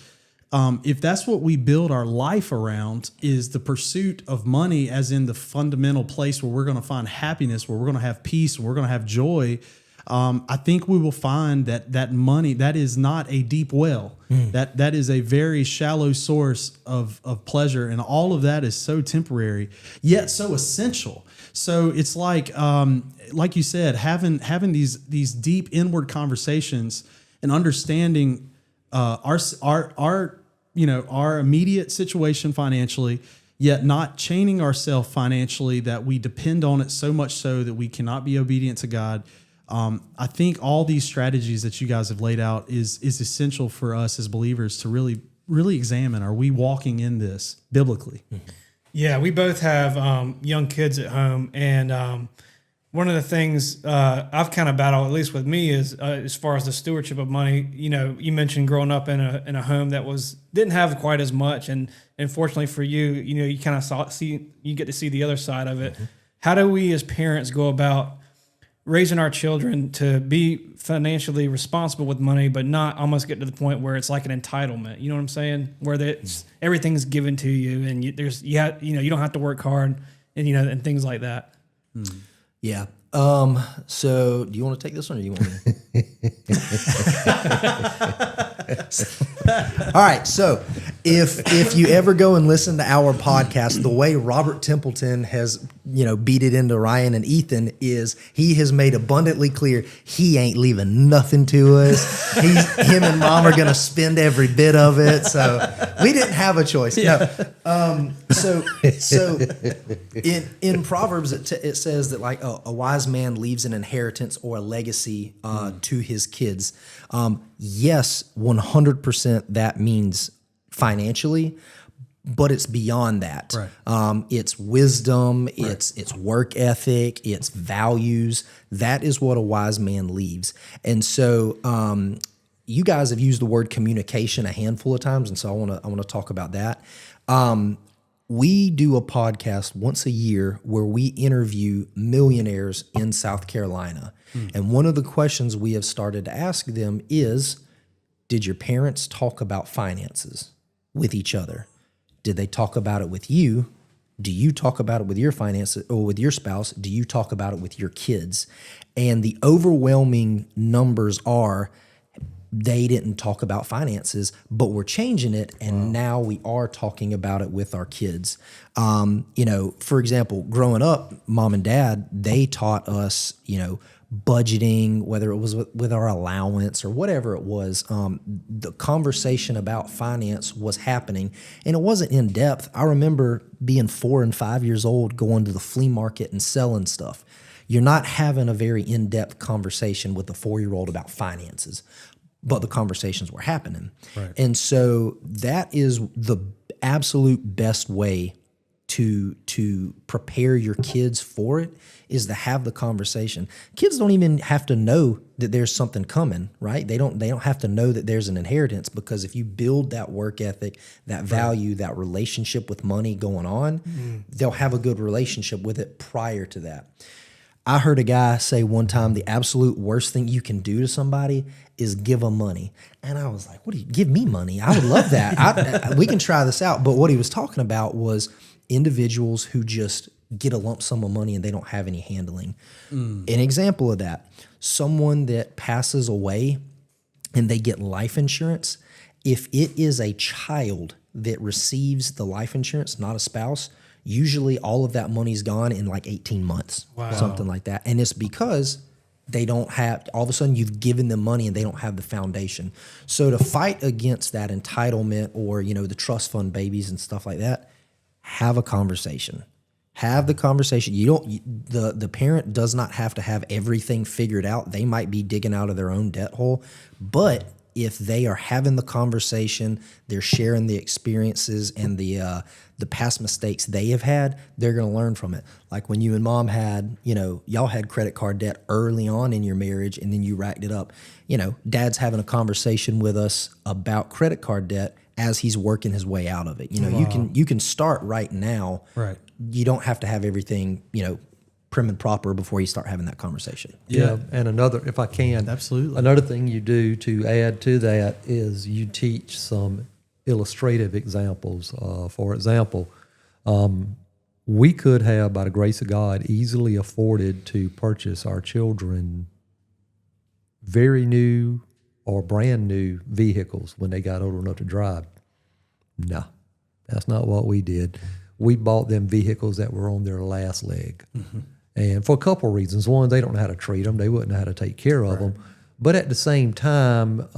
if that's what we build our life around, is the pursuit of money as in the fundamental place where we're going to find happiness, where we're going to have peace, where we're going to have joy. I think we will find that money, that is not a deep well. That is a very shallow source of pleasure, and all of that is so temporary, yet so essential. So it's like you said, having these deep inward conversations and understanding our immediate situation financially, yet not chaining ourselves financially that we depend on it so much so that we cannot be obedient to God. I think all these strategies that you guys have laid out is essential for us as believers to really examine, are we walking in this biblically? Yeah, we both have young kids at home, and one of the things I've kind of battled, at least with me, is as far as the stewardship of money. You know, you mentioned growing up in a home that didn't have quite as much, and fortunately for you, you know, you kind of you get to see the other side of it. Mm-hmm. How do we as parents go about raising our children to be financially responsible with money, but not almost get to the point where it's like an entitlement? You know what I'm saying? Where everything's given to you, and you don't have to work hard, and and things like that. Yeah. So do you want to take this one, or do you want me? All right. So if you ever go and listen to our podcast, the way Robert Templeton has, beat it into Ryan and Ethan is he has made abundantly clear he ain't leaving nothing to us. Him and Mom are going to spend every bit of it. So we didn't have a choice. Yeah. No. So in Proverbs, it says that like a wise man leaves an inheritance or a legacy to his kids. Yes, 100% that means financially, but it's beyond that. Right. It's wisdom, right. It's work ethic, it's values. That is what a wise man leaves. And so you guys have used the word communication a handful of times, and so I want to talk about that. We do a podcast once a year where we interview millionaires in South Carolina. And one of the questions we have started to ask them is, did your parents talk about finances with each other? Did they talk about it with you? Do you talk about it with your finances or with your spouse? Do you talk about it with your kids? And the overwhelming numbers are they didn't talk about finances, but we're changing it, and now we are talking about it with our kids. For example, growing up, Mom and Dad, they taught us, budgeting, whether it was with our allowance or whatever it was. The conversation about finance was happening, and it wasn't in depth. I remember being 4 and 5 years old, going to the flea market and selling stuff. You're not having a very in-depth conversation with a 4-year-old about finances, but the conversations were happening. Right. And so that is the absolute best way to prepare your kids for it, is to have the conversation. Kids don't even have to know that there's something coming, right? They don't have to know that there's an inheritance, because if you build that work ethic, that value, that relationship with money going on, they'll have a good relationship with it prior to that. I heard a guy say one time, the absolute worst thing you can do to somebody is give them money. And I was like, what do you give me money? I would love that. We can try this out. But what he was talking about was individuals who just get a lump sum of money and they don't have any handling. An example of that, someone that passes away and they get life insurance, if it is a child that receives the life insurance, not a spouse, usually all of that money's gone in like 18 months, something like that. And it's because they don't have, all of a sudden you've given them money and they don't have the foundation. So to fight against that entitlement or, the trust fund babies and stuff like that, have a conversation. Have the conversation. The parent does not have to have everything figured out. They might be digging out of their own debt hole, but if they are having the conversation, they're sharing the experiences and the past mistakes they have had, they're going to learn from it. Like when you and Mom had, y'all had credit card debt early on in your marriage, and then you racked it up. Dad's having a conversation with us about credit card debt as he's working his way out of it. You can start right now. Right. You don't have to have everything, prim and proper before you start having that conversation. Yeah. And another, if I can, absolutely. Another thing you do to add to that is you teach some illustrative examples. For example, we could have, by the grace of God, easily afforded to purchase our children very new or brand new vehicles when they got old enough to drive. No, that's not what we did. We bought them vehicles that were on their last leg. Mm-hmm. And for a couple of reasons. One, they don't know how to treat them. They wouldn't know how to take care of them. But at the same time,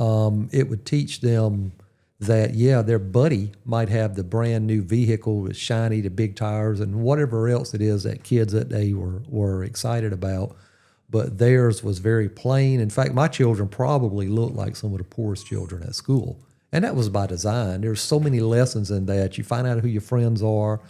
it would teach them that, yeah, their buddy might have the brand new vehicle with shiny, the big tires, and whatever else it is that kids that day were excited about. But theirs was very plain. In fact, my children probably looked like some of the poorest children at school. And that was by design. There's so many lessons in that. You find out who your friends are.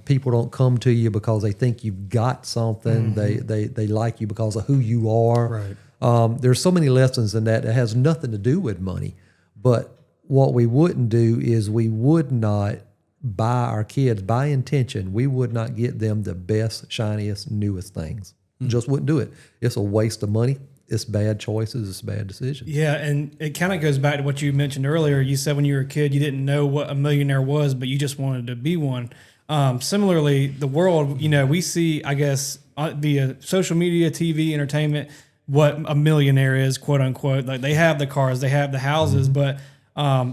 People don't come to you because they think you've got something. They like you because of who you are. Right. There's so many lessons in that has nothing to do with money. But what we wouldn't do is we would not buy our kids, by intention, we would not get them the best, shiniest, newest things. Just wouldn't do it. It's a waste of money. It's bad choices. It's bad decisions. Yeah, and it kind of goes back to what you mentioned earlier. You said when you were a kid, you didn't know what a millionaire was, but you just wanted to be one. Similarly, the world, we see, I guess, via social media, TV, entertainment, what a millionaire is, quote unquote. Like they have the cars, they have the houses, but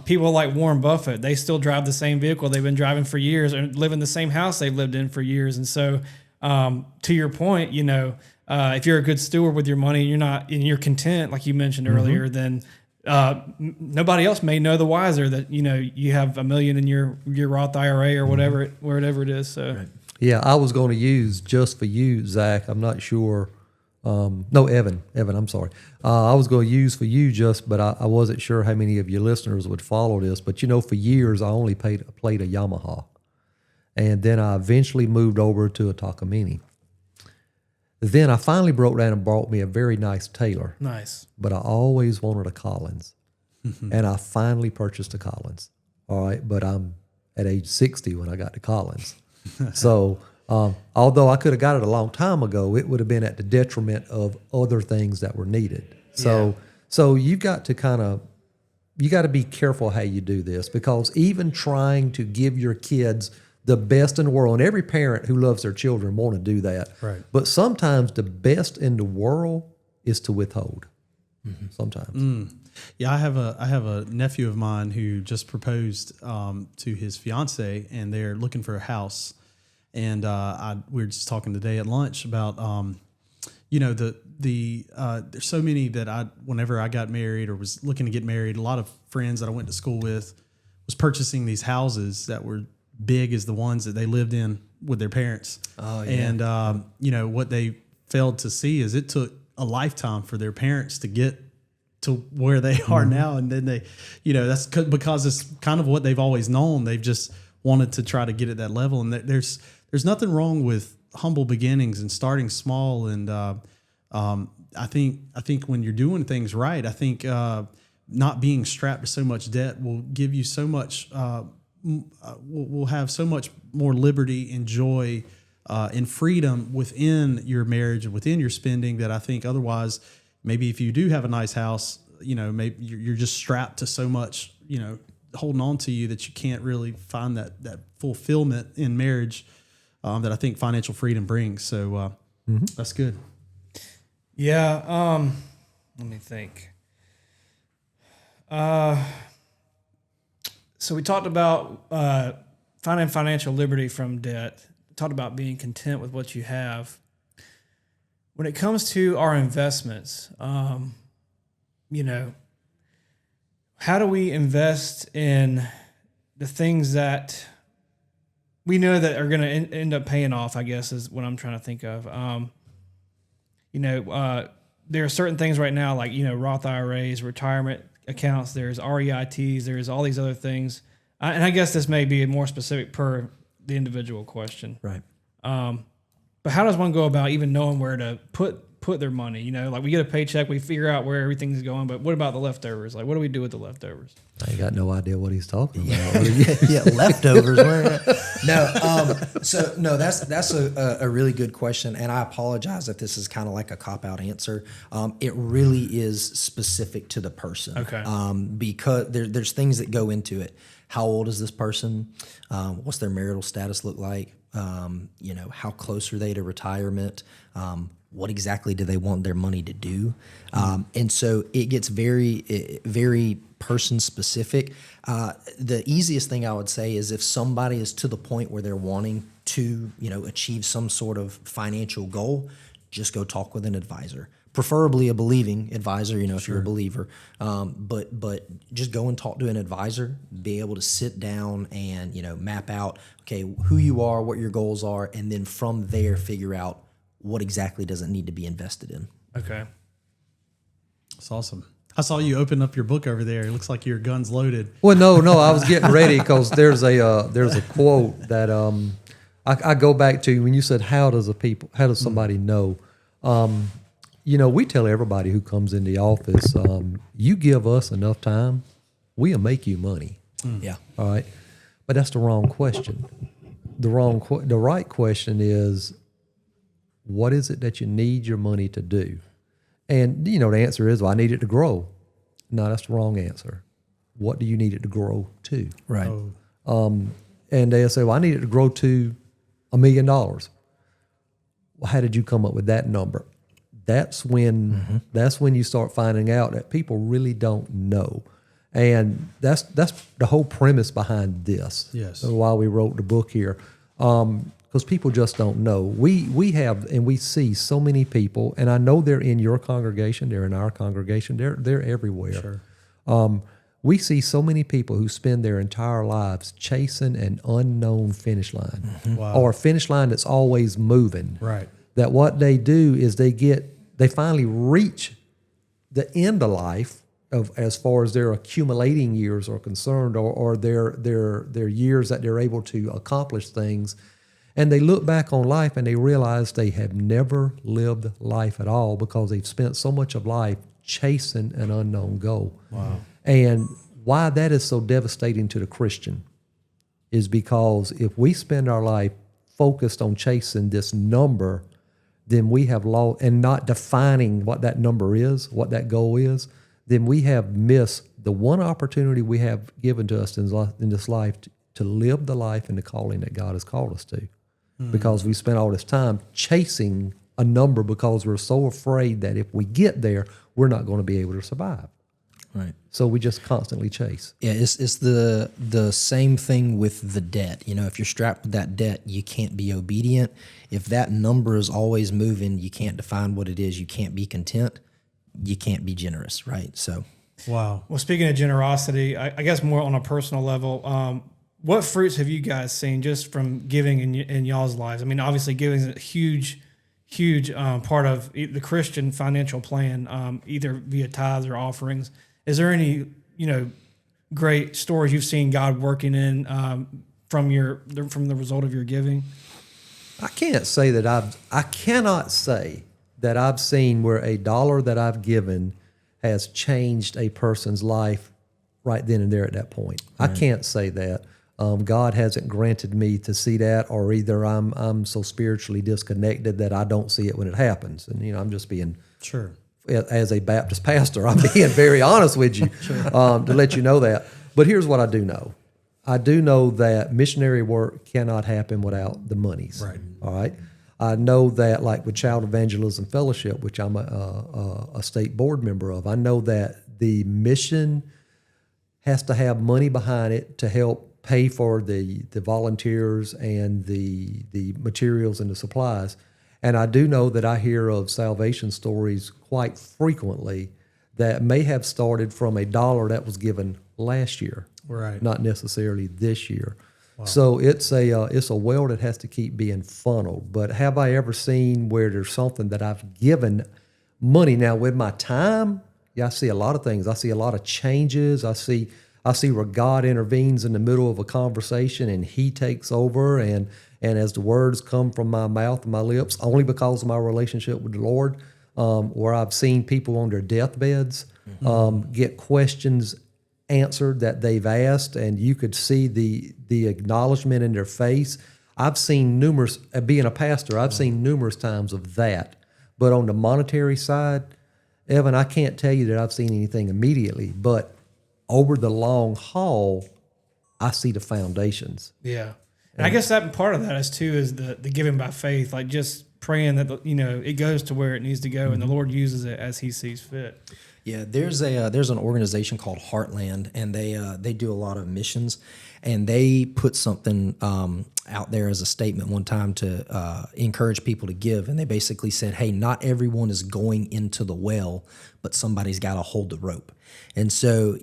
people like Warren Buffett, they still drive the same vehicle they've been driving for years and live in the same house they've lived in for years. And so, to your point, if you're a good steward with your money, and you're content, like you mentioned earlier, then nobody else may know the wiser that you have $1 million in your Roth IRA or whatever it is. So Right. Yeah, I was going to use just for you, Zach. I'm not sure. No, Evan, I'm sorry. I was going to use for you but I wasn't sure how many of your listeners would follow this. But for years I only played a Yamaha, and then I eventually moved over to a Takamine. Then I finally broke down and bought me a very nice Taylor. nice. But I always wanted a Collins, and I finally purchased a Collins. All right, but I'm at age 60 when I got the Collins. So although I could have got it a long time ago, it would have been at the detriment of other things that were needed. So you got to be careful how you do this, because even trying to give your kids the best in the world, and every parent who loves their children want to do that. Right. But sometimes the best in the world is to withhold. Sometimes. Yeah, I have a nephew of mine who just proposed to his fiance, and they're looking for a house. And we were just talking today at lunch about there's so many that whenever I got married or was looking to get married, a lot of friends that I went to school with was purchasing these houses that were big as the ones that they lived in with their parents. Oh, yeah. And what they failed to see is it took a lifetime for their parents to get to where they are now. And then they, that's because it's kind of what they've always known. They've just wanted to try to get at that level. And there's nothing wrong with humble beginnings and starting small. And I think when you're doing things right, I think not being strapped to so much debt will give you so much, will have so much more liberty and joy and freedom within your marriage and within your spending, that I think otherwise, maybe if you do have a nice house, maybe you're just strapped to so much, holding on to you, that you can't really find that fulfillment in marriage that I think financial freedom brings. So that's good. Yeah. Let me think. So we talked about finding financial liberty from debt. Talked about being content with what you have. When it comes to our investments, how do we invest in the things that we know that are going to end up paying off, I guess, is what I'm trying to think of. There are certain things right now, like, Roth IRAs, retirement accounts, there's REITs, there's all these other things. And I guess this may be more specific per the individual question. Right. But how does one go about even knowing where to put their money? Like we get a paycheck, we figure out where everything's going, but what about the leftovers? Like, what do we do with the leftovers? I ain't got no idea what he's talking about. Yeah, leftovers. That's a really good question, and I apologize if this is kind of like a cop-out answer. It really is specific to the person. Okay. Because there's things that go into it. How old is this person? What's their marital status look like? How close are they to retirement? What exactly do they want their money to do? And so it gets very, very person specific. The easiest thing I would say is if somebody is to the point where they're wanting to, achieve some sort of financial goal, just go talk with an advisor. preferably a believing advisor, if you're a believer. But just go and talk to an advisor, be able to sit down and, map out, okay, who you are, what your goals are, and then from there figure out what exactly doesn't need to be invested in. Okay. That's awesome. I saw you open up your book over there. It looks like your gun's loaded. Well, no, I was getting ready because there's a quote that I go back to when you said, how does somebody know? We tell everybody who comes in the office, you give us enough time, we'll make you money. Yeah. All right. But that's the wrong question. The right question is, what is it that you need your money to do? And, the answer is, well, I need it to grow. No, that's the wrong answer. What do you need it to grow to? Right. And they'll say, well, I need it to grow to $1 million. Well, how did you come up with that number? That's when you start finding out that people really don't know. And that's the whole premise behind this. Yes. Why we wrote the book here. Because people just don't know. We have and we see so many people, and I know they're in your congregation, they're in our congregation, they're everywhere. Sure. We see so many people who spend their entire lives chasing an unknown finish line, Wow. or a finish line that's always moving. Right. That what they do is they finally reach the end of life of as far as their accumulating years are concerned, or their years that they're able to accomplish things. And they look back on life and they realize they have never lived life at all because they've spent so much of life chasing an unknown goal. Wow. And why that is so devastating to the Christian is because if we spend our life focused on chasing this number, then we have lost, and not defining what that number is, what that goal is, then we have missed the one opportunity we have given to us in this life to live the life and the calling that God has called us to. Because we spent all this time chasing a number because we're so afraid that if we get there, we're not going to be able to survive. Right. So we just constantly chase. Yeah, it's the same thing with the debt. If you're strapped with that debt, you can't be obedient. If that number is always moving, you can't define what it is. You can't be content. You can't be generous, right? So, wow. Well, speaking of generosity, I guess more on a personal level, what fruits have you guys seen just from giving in y'all's lives? I mean, obviously giving is a huge part of the Christian financial plan, either via tithes or offerings. Is there any, great stories you've seen God working in from the result of your giving? I cannot say that I've seen where a dollar that I've given has changed a person's life right then and there at that point. Right. I can't say that. God hasn't granted me to see that, or either I'm so spiritually disconnected that I don't see it when it happens. And I'm just being Sure. As a Baptist pastor, I'm being very honest with you to let you know that. But here's what I do know. I do know that missionary work cannot happen without the monies. Right. All right. I know that, like with Child Evangelism Fellowship, which I'm a state board member of, I know that the mission has to have money behind it to help pay for the volunteers and the materials and the supplies. And I do know that I hear of salvation stories quite frequently that may have started from a dollar that was given last year, Right. not necessarily this year. Wow. So it's a well that has to keep being funneled. But have I ever seen where there's something that I've given money? Now with my time, yeah, I see a lot of things. I see a lot of changes. I see where God intervenes in the middle of a conversation and He takes over, and as the words come from my mouth and my lips, only because of my relationship with the Lord, where I've seen people on their deathbeds get questions answered that they've asked, and you could see the acknowledgement in their face. I've seen numerous, being a pastor, I've seen numerous times of that. But on the monetary side, Evan, I can't tell you that I've seen anything immediately, but over the long haul, I see the foundations. Yeah. And I guess that part of that is the giving by faith, like just praying that it goes to where it needs to go, and the Lord uses it as He sees fit. Yeah, there's an organization called Heartland, and they do a lot of missions, and they put something out there as a statement one time to encourage people to give, and they basically said, "Hey, not everyone is going into the well, but somebody's got to hold the rope." And so,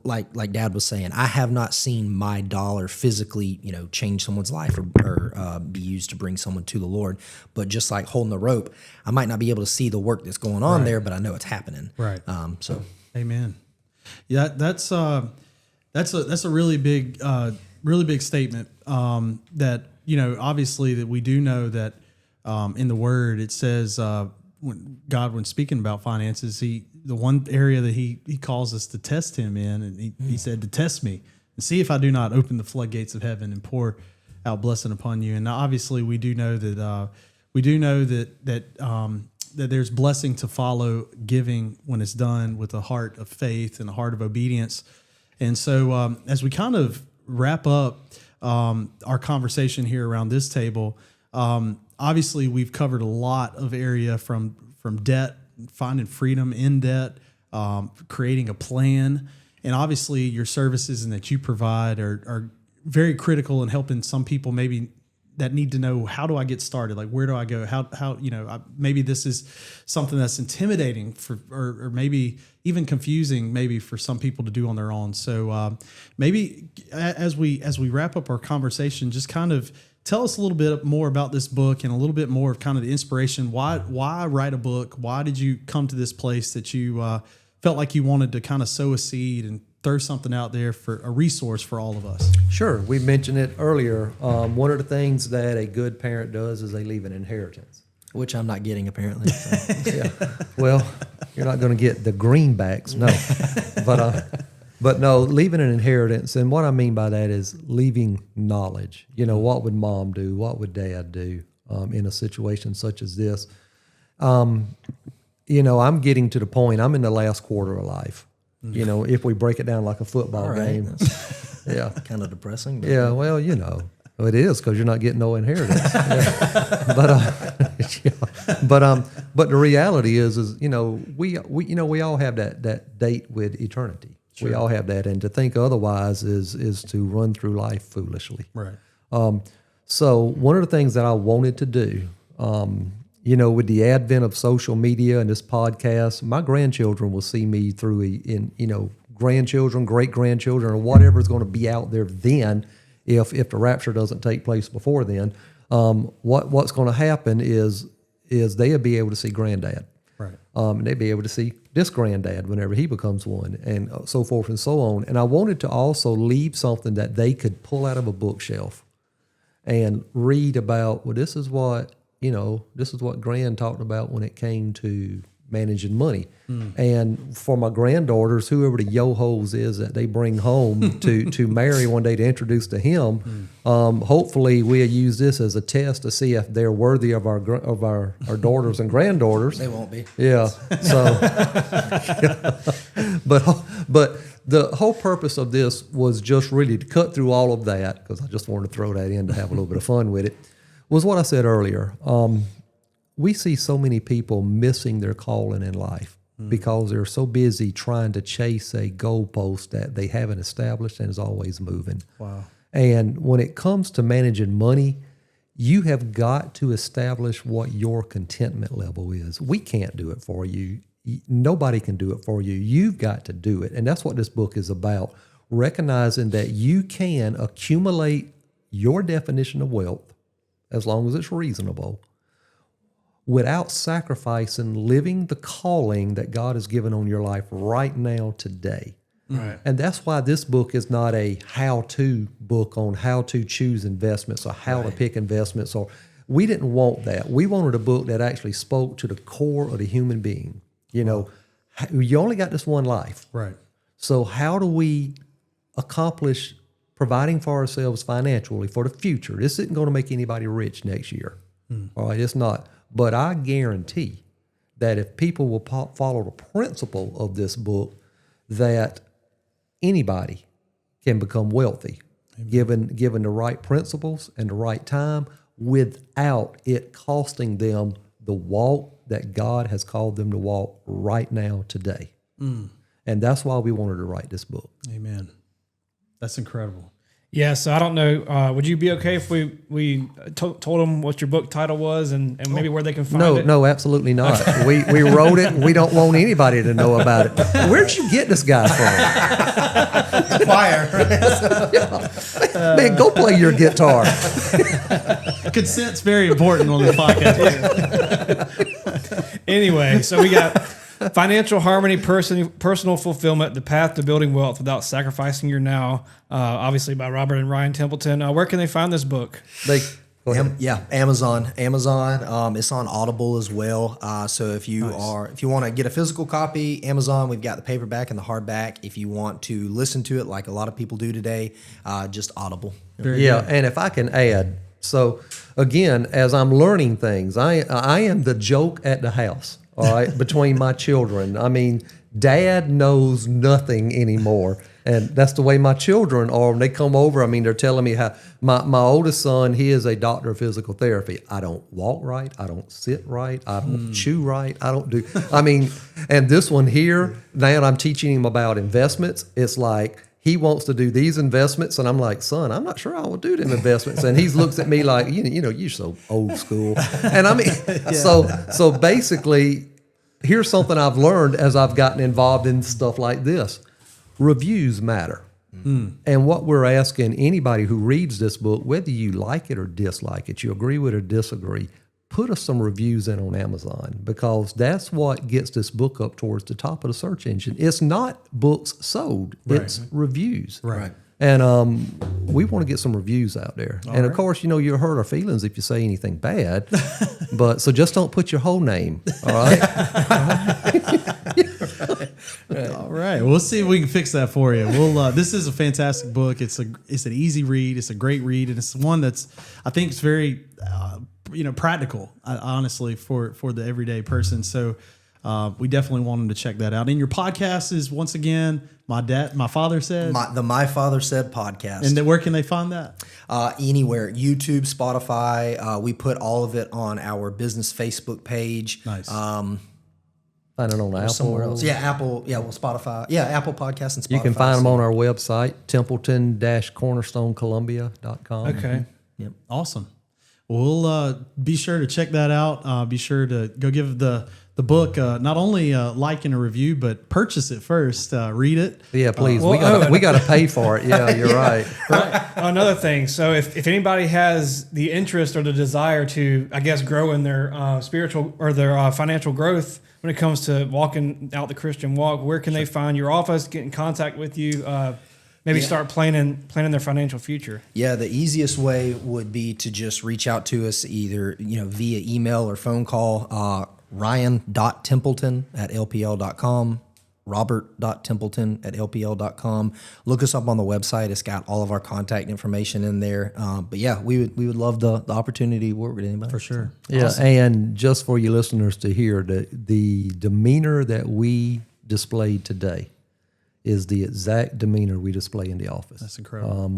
like Dad was saying, I have not seen my dollar physically, change someone's life or be used to bring someone to the Lord. But just like holding the rope, I might not be able to see the work that's going on there, but I know it's happening. Right. So, Amen. Yeah, that's a really big statement. That obviously that we do know that in the Word it says when speaking about finances, the one area that he calls us to test him in, and he said to test me and see if I do not open the floodgates of heaven and pour out blessing upon you. And now obviously we do know that that there's blessing to follow giving when it's done with a heart of faith and a heart of obedience. And so as we kind of wrap up our conversation here around this table, obviously we've covered a lot of area from debt, finding freedom in debt, creating a plan. And obviously your services and that you provide are very critical in helping some people maybe that need to know, how do I get started? Like, where do I go? How maybe this is something that's intimidating or maybe even confusing maybe for some people to do on their own. So maybe as we wrap up our conversation, just kind of tell us a little bit more about this book and a little bit more of kind of the inspiration. Why write a book? Why did you come to this place that you felt like you wanted to kind of sow a seed and throw something out there for a resource for all of us? Sure. We mentioned it earlier. One of the things that a good parent does is they leave an inheritance. which I'm not getting apparently. So. Yeah. Well, you're not going to get the greenbacks, no. But no, leaving an inheritance, and what I mean by that is leaving knowledge. You know, what would mom do? What would dad do in a situation such as this? You know, I'm getting to the point, I'm in the last quarter of life. You know, if we break it down like a football game. Yeah. Kind of depressing. But Yeah, well, you know, it is because you're not getting no inheritance. Yeah. But the reality is you know, we all have that date with eternity. Sure. We all have that, and to think otherwise is to run through life foolishly. Right. So one of the things that I wanted to do, you know, with the advent of social media and this podcast, my grandchildren will see me through grandchildren, great grandchildren, or whatever is going to be out there then. If the rapture doesn't take place before then, what's going to happen is they'll be able to see granddad. Right. And they'll be able to see this granddad whenever he becomes one, and so forth and so on. And I wanted to also leave something that they could pull out of a bookshelf and read about, well, this is what Grand talked about when it came to managing money. And for my granddaughters, whoever the yo-hos is that they bring home to marry one day to introduce to him, hopefully we'll use this as a test to see if they're worthy of our daughters and granddaughters. they won't be. Yeah. So, but the whole purpose of this was just really to cut through all of that, because I just wanted to throw that in to have a little bit of fun with it, was what I said earlier. We see so many people missing their calling in life because they're so busy trying to chase a goalpost that they haven't established and is always moving. Wow. And when it comes to managing money, you have got to establish what your contentment level is. We can't do it for you. Nobody can do it for you. You've got to do it. And that's what this book is about, recognizing that you can accumulate your definition of wealth as long as it's reasonable, without sacrificing living the calling that God has given on your life right now, today. Right. And that's why this book is not a how-to book on how to choose investments or how to pick investments. Or we didn't want that. We wanted a book that actually spoke to the core of the human being. You know, you only got this one life. Right. So how do we accomplish providing for ourselves financially for the future? This isn't going to make anybody rich next year. All right, it's not. But I guarantee that if people will follow the principle of this book, that anybody can become wealthy, given the right principles and the right time, without it costing them the walk that God has called them to walk right now, today. And that's why we wanted to write this book. Amen. That's incredible. Yeah, so I don't know. Would you be okay if we told them what your book title was and maybe where they can find it? No, absolutely not. We wrote it, and we don't want anybody to know about it. Where'd you get this guy from? Choir. Man, go play your guitar. Consent's very important on the podcast. Anyway, so we got Financial Harmony, Personal Fulfillment, The Path to Building Wealth Without Sacrificing Your Now, obviously by Robert and Ryan Templeton. Where can they find this book? Go ahead. Amazon. It's on Audible as well. So if you want to get a physical copy, Amazon, we've got the paperback and the hardback. If you want to listen to it like a lot of people do today, just Audible. Very good. And if I can add, so again, as I'm learning things, I am the joke at the house. All right, between my children. I mean, Dad knows nothing anymore. And that's the way my children are. When they come over, I mean, they're telling me how my oldest son, he is a doctor of physical therapy. I don't walk right. I don't sit right. I don't chew right. I don't do, I mean, and this one here, now I'm teaching him about investments. It's like, he wants to do these investments, and I'm like, son, I'm not sure I will do them investments. And he looks at me like, you're so old school. And I mean, so basically, here's something I've learned as I've gotten involved in stuff like this. Reviews matter. And what we're asking anybody who reads this book, whether you like it or dislike it, you agree with it or disagree, put us some reviews in on Amazon, because that's what gets this book up towards the top of the search engine. It's not books sold, it's reviews. Right. And we want to get some reviews out there. And of course, you'll hurt our feelings if you say anything bad. But so just don't put your whole name. All right. All right. We'll see if we can fix that for you. This is a fantastic book. It's an easy read. It's a great read, and it's one that's, I think, it's very practical, honestly, for the everyday person. So we definitely want them to check that out. And your podcast is, once again, My Father Said? My Father Said podcast. And then where can they find that? Anywhere. YouTube, Spotify. We put all of it on our business Facebook page. Nice. Find it on Apple. Somewhere else. Yeah, Apple. Yeah, well, Spotify. Yeah, Apple Podcasts and Spotify. You can find them on our website, Templeton-cornerstonecolumbia.com. Okay. Yep. Awesome. We'll be sure to check that out. Be sure to go give the book not only like and a review, but purchase it first. Read it. Yeah, please. We got to pay for it. Yeah, you're right. Right. Another thing. So if anybody has the interest or the desire to, I guess, grow in their spiritual or their financial growth when it comes to walking out the Christian walk, where can they find your office, get in contact with you, maybe start planning their financial future? Yeah, the easiest way would be to just reach out to us either via email or phone call. Ryan.Templeton@LPL.com, Robert.Templeton@LPL.com. Look us up on the website. It's got all of our contact information in there. But yeah, we would love the opportunity to work with anybody. For sure. Yeah, Awesome. and just for you listeners to hear, the demeanor that we displayed today is the exact demeanor we display in the office. That's incredible.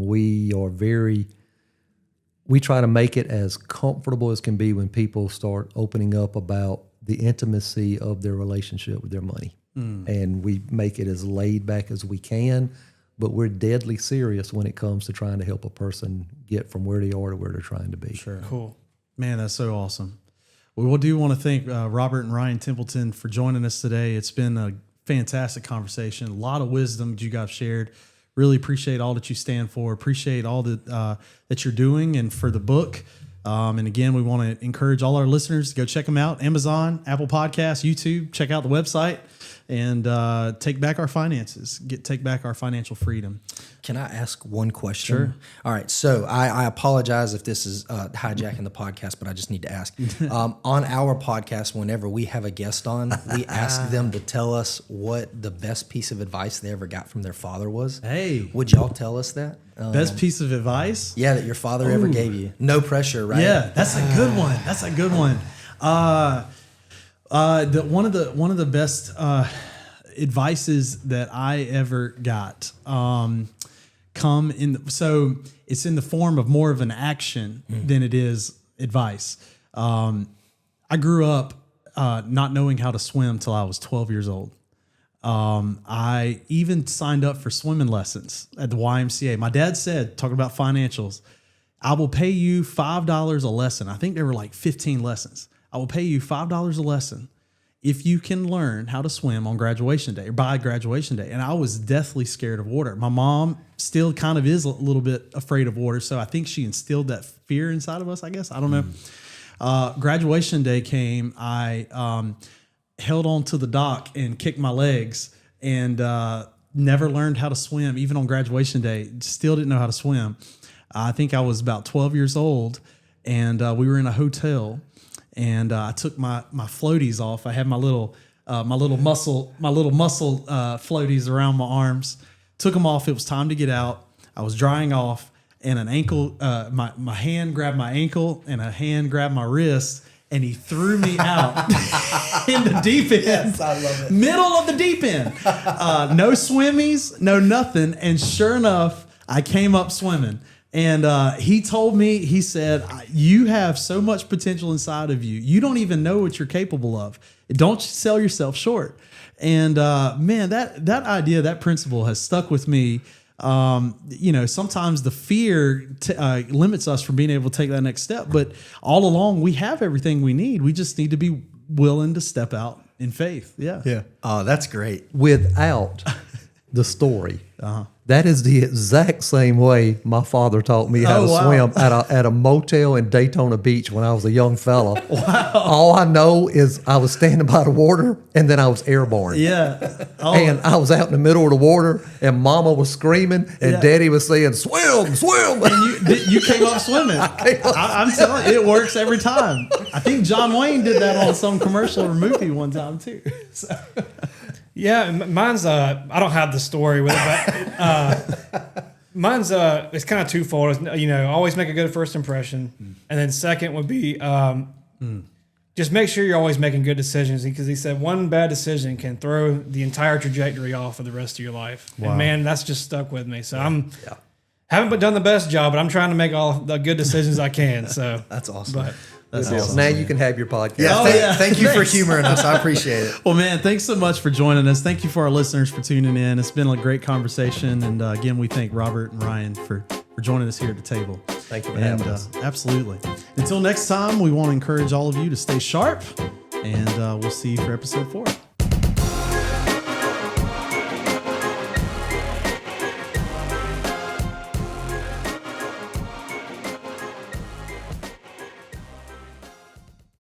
We try to make it as comfortable as can be when people start opening up about the intimacy of their relationship with their money. And we make it as laid back as we can, but we're deadly serious when it comes to trying to help a person get from where they are to where they're trying to be. Sure. Cool. Man, that's so awesome. We do want to thank Robert and Ryan Templeton for joining us today. It's been a fantastic conversation. A lot of wisdom that you guys shared. Really appreciate all that you stand for. Appreciate all that you're doing, and for the book. And again, we want to encourage all our listeners to go check them out. Amazon, Apple Podcasts, YouTube. Check out the website and take back our finances. Take back our financial freedom. Can I ask one question? Sure. All right. So I apologize if this is hijacking the podcast, but I just need to ask. On our podcast, whenever we have a guest on, we ask them to tell us what the best piece of advice they ever got from their father was. Hey. Would y'all tell us that? Best piece of advice? Yeah, that your father ever gave you. No pressure, right? Yeah, that's a good one. That's a good one. One of the best advices that I ever got come in. So it's in the form of more of an action than it is advice. I grew up not knowing how to swim till I was 12 years old. I even signed up for swimming lessons at the YMCA. My dad said, talking about financials, I will pay you $5 a lesson. I think there were like 15 lessons. I will pay you $5 a lesson if you can learn how to swim on graduation day or by graduation day. And I was deathly scared of water. My mom still kind of is a little bit afraid of water. So I think she instilled that fear inside of us, I guess. I don't know. Graduation day came. I held on to the dock and kicked my legs and never learned how to swim. Even on graduation day, still didn't know how to swim. I think I was about 12 years old, and we were in a hotel, and I took my floaties off. I had my little muscle floaties around my arms. Took them off. It was time to get out. I was drying off, and an ankle, my hand grabbed my ankle, and a hand grabbed my wrist, and he threw me out in the deep end. Yes, I love it. Middle of the deep end. No swimmies, no nothing. And sure enough, I came up swimming. And he told me, he said, you have so much potential inside of you. You don't even know what you're capable of. Don't sell yourself short. And man, that idea, that principle has stuck with me. Sometimes the fear limits us from being able to take that next step. But all along, we have everything we need. We just need to be willing to step out in faith. Yeah. Yeah. Oh, that's great. Without the story. That is the exact same way my father taught me how to swim at a motel in Daytona Beach when I was a young fella. Wow. All I know is I was standing by the water and then I was airborne. Yeah. Oh. And I was out in the middle of the water and mama was screaming and daddy was saying, swim, swim. And you came up swimming. I'm telling you, it works every time. I think John Wayne did that on some commercial or movie one time too. So. Yeah, mine's I don't have the story with it, but mine's it's kind of twofold. Always make a good first impression, and then second would be just make sure you're always making good decisions, because he said one bad decision can throw the entire trajectory off for the rest of your life. Wow. And man, that's just stuck with me. So haven't done the best job, but I'm trying to make all the good decisions I can. So that's awesome. That's awesome. Now you can have your podcast. Yeah, thank you for humoring us. I appreciate it. Well, man, thanks so much for joining us. Thank you for our listeners for tuning in. It's been a great conversation. And again, we thank Robert and Ryan for joining us here at the table. Thank you for having us. Absolutely. Until next time, we want to encourage all of you to stay sharp, and we'll see you for episode 4.